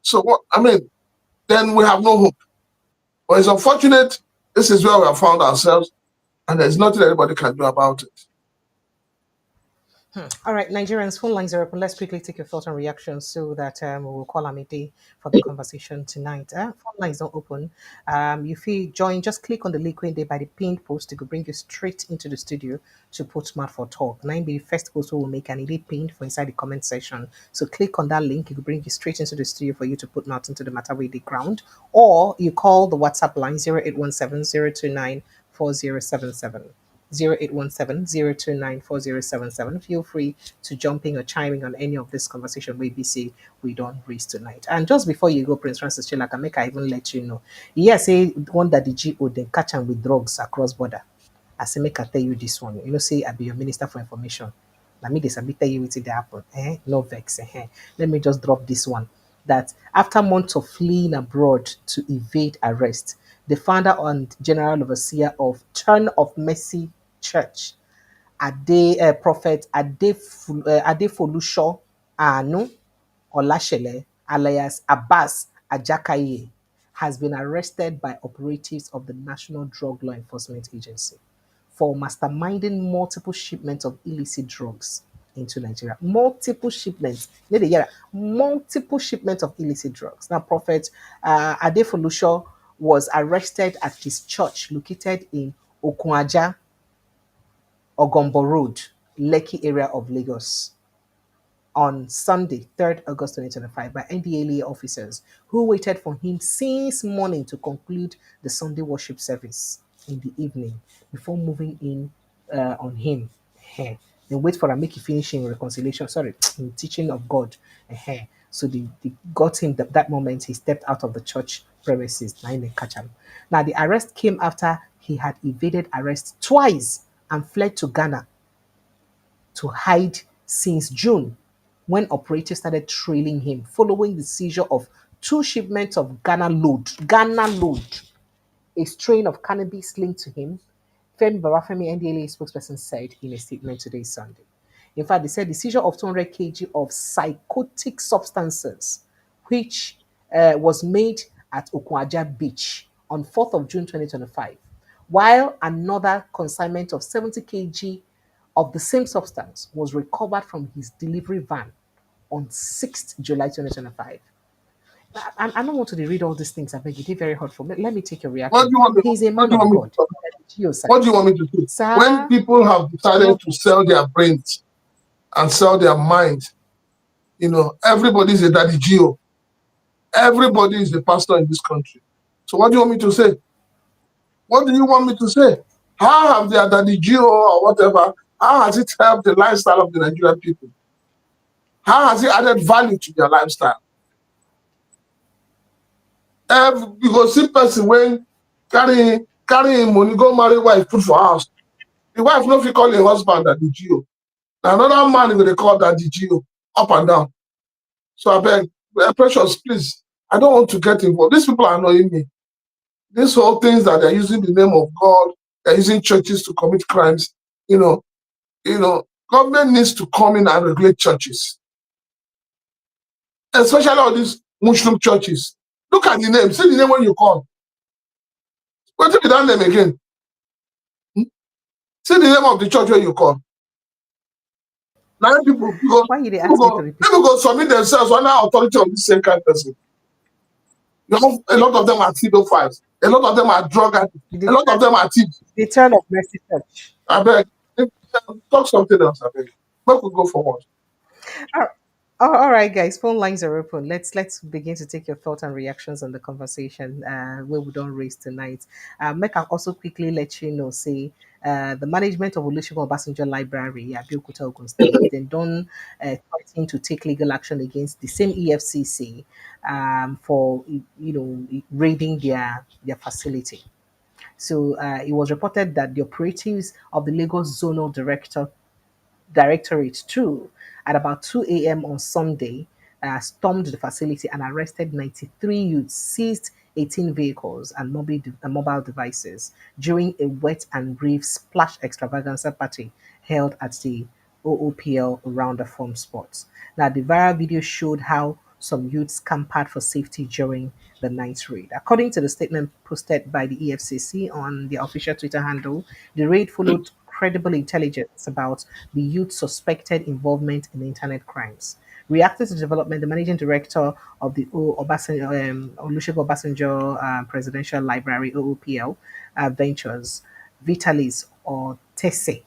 so what? I mean, then we have no hope. But it's unfortunate. This is where we have found ourselves, and there's nothing anybody can do about it. All right, Nigerians, phone lines are open. Let's quickly take your thoughts and reactions so that we will call Amity for the conversation tonight. Phone lines don't open. If you join, just click on the link there by the pinned post. It will bring you straight into the studio to put Smart for Talk. Nine be the first post we will make an edit pinned for inside the comment section. So click on that link. It will bring you straight into the studio for you to put notes into the matter with the ground. Or you call the WhatsApp line 0817 029 4077. 0817-029-4077. Feel free to jump in or chime in on any of this conversation we BC we don't raise tonight. And just before you go, Prince Francis Chilaka, make I even let you know. Yes, say one that the GO then catch them with drugs across border. I say make I tell you this one. Say I be your minister for information. Let me this, I tell you what they happen. No vex. Let me just drop this one. That after months of fleeing abroad to evade arrest, the founder and general overseer of Turn of Mercy Church, Prophet Adefolusho Anu Olashele, alias Abbas Ajakaye, has been arrested by operatives of the National Drug Law Enforcement Agency for masterminding multiple shipments of illicit drugs into Nigeria. Multiple shipments. Multiple shipments of illicit drugs. Now, Prophet Adefolusho was arrested at his church located in Okunaja, Ogombo Road, Lekki area of Lagos on Sunday, 3rd August 2025, by NDLA officers who waited for him since morning to conclude the Sunday worship service in the evening before moving in on him. Then wait for a make he finish in reconciliation, sorry, in teaching of God. So they got him that moment he stepped out of the church premises. Now they catch him. Now the arrest came after he had evaded arrest twice and fled to Ghana to hide since June when operators started trailing him following the seizure of 2 shipments of Ghana load, a strain of cannabis linked to him, Femi Babafemi, NDLA spokesperson, said in a statement today, Sunday. In fact, they said the seizure of 200 kg of psychotic substances, which was made at Okwaja Beach on 4th of June 2025, while another consignment of 70 kg of the same substance was recovered from his delivery van on 6th July 2025. I don't want to read all these things. I beg you, they're very hurtful. Let me take your What do reaction. you want me? He's a What man do you of want me to God. talk? What do you Geoscience. want me to do? When Sir, people have decided not to sell their brains and sell their mind, everybody's a daddy Geo. Everybody is a pastor in this country. So what do you want me to say? What do you want me to say? How have their daddy Geo or whatever, how has it helped the lifestyle of the Nigerian people? How has it added value to their lifestyle? You go see person when carry money, go marry wife, put for house. The wife no fit call a husband daddy Geo. Now another man is going to call daddy Geo up and down. So I beg, Precious, please, I don't want to get involved. These people are annoying me. These whole things that they're using the name of God, they're using churches to commit crimes. Government needs to come in and regulate churches, especially all these Muslim churches. Look at the name. See the name when you call. What if you that name again? See the name of the church when you call. Now people why you they ask me to repeat? people go submit themselves under authority of the same kind of person. A lot of them are pedophiles. A lot of them are drug addicts. A lot of them are thieves. The turn of Mercy Church. I beg. Talk something else, I beg. Let we go forward. All right, guys. Phone lines are open. Let's begin to take your thoughts and reactions on the conversation where we don't raise tonight. Make I also quickly let you know. Say the management of Olusegun Obasanjo Library, Abeokuta, Ogun State, then don't threaten to take legal action against the same EFCC for raiding their facility. So it was reported that the operatives of the Lagos Zonal Directorate 2 at about 2 a.m. on Sunday stormed the facility and arrested 93 youths, seized 18 vehicles and mobile devices during a wet and brief splash extravaganza party held at the OOPL around the farm spots. Now, the viral video showed how some youths scampered for safety during the night raid. According to the statement posted by the EFCC on their official Twitter handle, the raid followed credible intelligence about the youth's suspected involvement in internet crimes. Reacting to the development, the managing director of the Olusegun Obasanjo Presidential Library (OOPL) Ventures, Vitalis or Tese,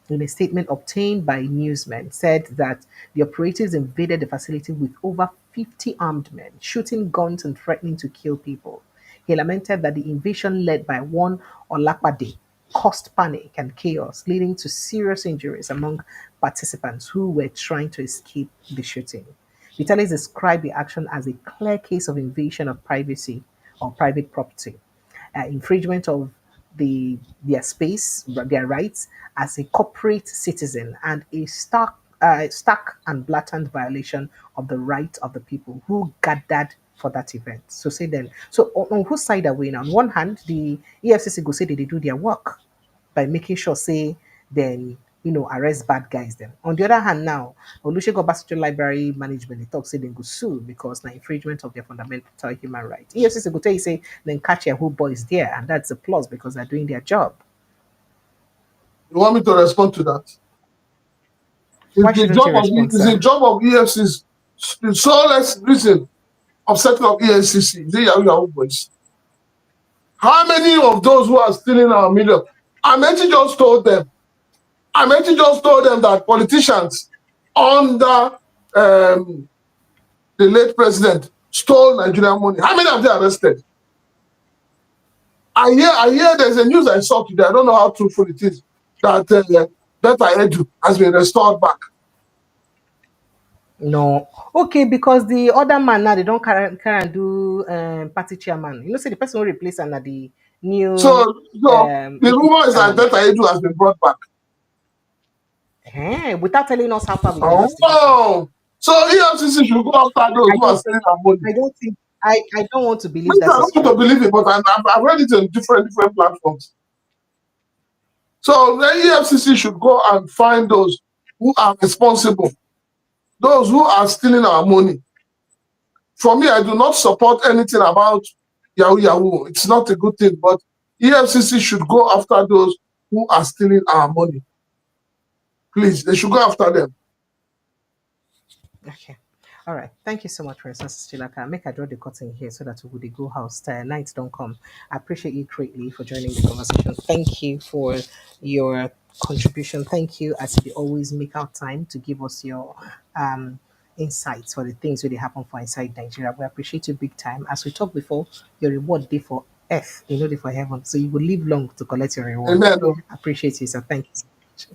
in a statement obtained by newsmen, said that the operatives invaded the facility with over 50 armed men, shooting guns and threatening to kill people. He lamented that the invasion led by one Olapade caused panic and chaos, leading to serious injuries among participants who were trying to escape the shooting. Vitalis described the action as a clear case of invasion of privacy or private property, infringement of their space, their rights as a corporate citizen, and a stark and blatant violation of the rights of the people who gathered for that event. So say then, so on whose side are we now? On one hand, the EFCC go say that they do their work by making sure say then arrest bad guys then. On the other hand now, Olusegun Obasanjo Library management they talk say they go sue because na infringement of their fundamental human rights. EFCC go tell you say then catch your whole boys there, and that's a plus because they're doing their job. You want me to respond to that? Why shouldn't you respond, It's the sir? job of EFCC. The solest reason of setting up EFCC is the Yahoo boys. How many of those who are stealing our million? Amechi just told them. Amechi just told them that politicians under the late president stole Nigerian money. How many have they arrested? I hear there's a news I saw today. I don't know how truthful it is that Beta Edu has been restored back. No. Okay, because the other man now they don't carry and do party chairman. You know, say the person who replace and the new So the APC rumor is that chairman. Delta Edu has been brought back. Without telling us how far with the investigation. Oh, so EFCC should go after those I who are don't stealing our money. I don't think I don't want to Me believe too, I that is don't want to true. believe it, but I've read it on different platforms. So the EFCC should go and find those who are responsible, those who are stealing our money. For me, I do not support anything about Yahoo Yahoo. It's not a good thing, but EFCC should go after those who are stealing our money. Please, they should go after them. Okay. All right. Thank you so much for your Sister Chilaka. Make I draw the curtain here so that we would go house. Nights don't come. I appreciate you greatly for joining the conversation. Thank you for your contribution. Thank you as you always make out time to give us your insights for the things that happen for inside Nigeria. We appreciate you big time. As we talked before, your reward day for earth, you know, day for heaven. So you will live long to collect your reward. Amen. Appreciate you, sir. Thank you.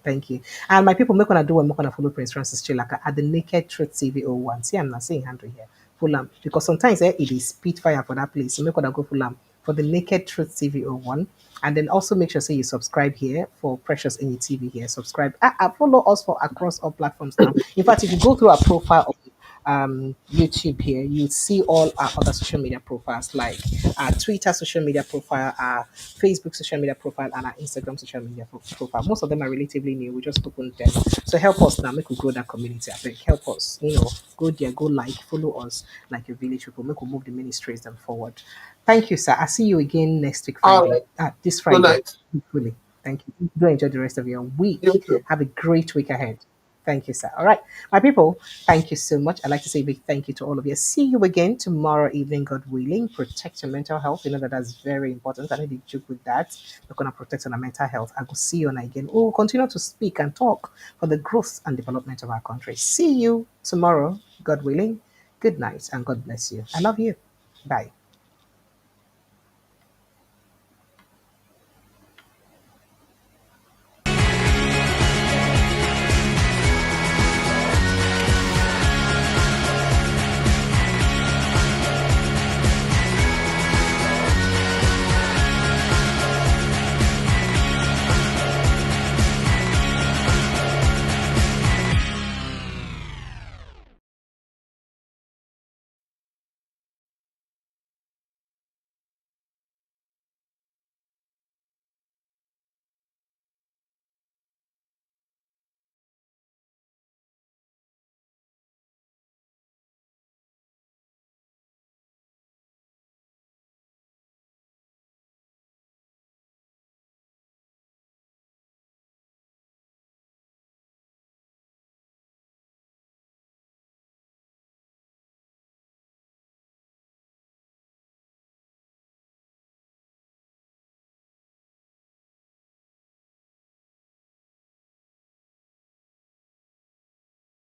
Thank you. And my people, make gonna do and make gonna follow Prince Francis Chilaka at the Naked Truth TV 01. See, I'm not saying handle here. Full because sometimes it is spitfire for that place. So make gonna go full for the Naked Truth TV 01. And then also make sure say you subscribe here for Precious Any TV here. Subscribe. Follow us for across all platforms now. In fact, if you go through our profile YouTube here, you see all our other social media profiles like our Twitter social media profile, our Facebook social media profile, and our Instagram social media profile. Most of them are relatively new. We just opened them. So help us now, make we grow that community. I think help us, go there, go like, follow us like your village people, make we move the ministries them forward. Thank you, sir. I'll see you again next week, All Friday. right. This Good Friday. night. Really. Thank you. Do enjoy the rest of your You week. too. Have a great week ahead. Thank you, sir. All right. My people, thank you so much. I'd like to say a big thank you to all of you. See you again tomorrow evening, God willing. Protect your mental health. You know that that's very important. I need to joke with that. We're going to protect our mental health. I will see you on again. We'll continue to speak and talk for the growth and development of our country. See you tomorrow, God willing. Good night and God bless you. I love you. Bye.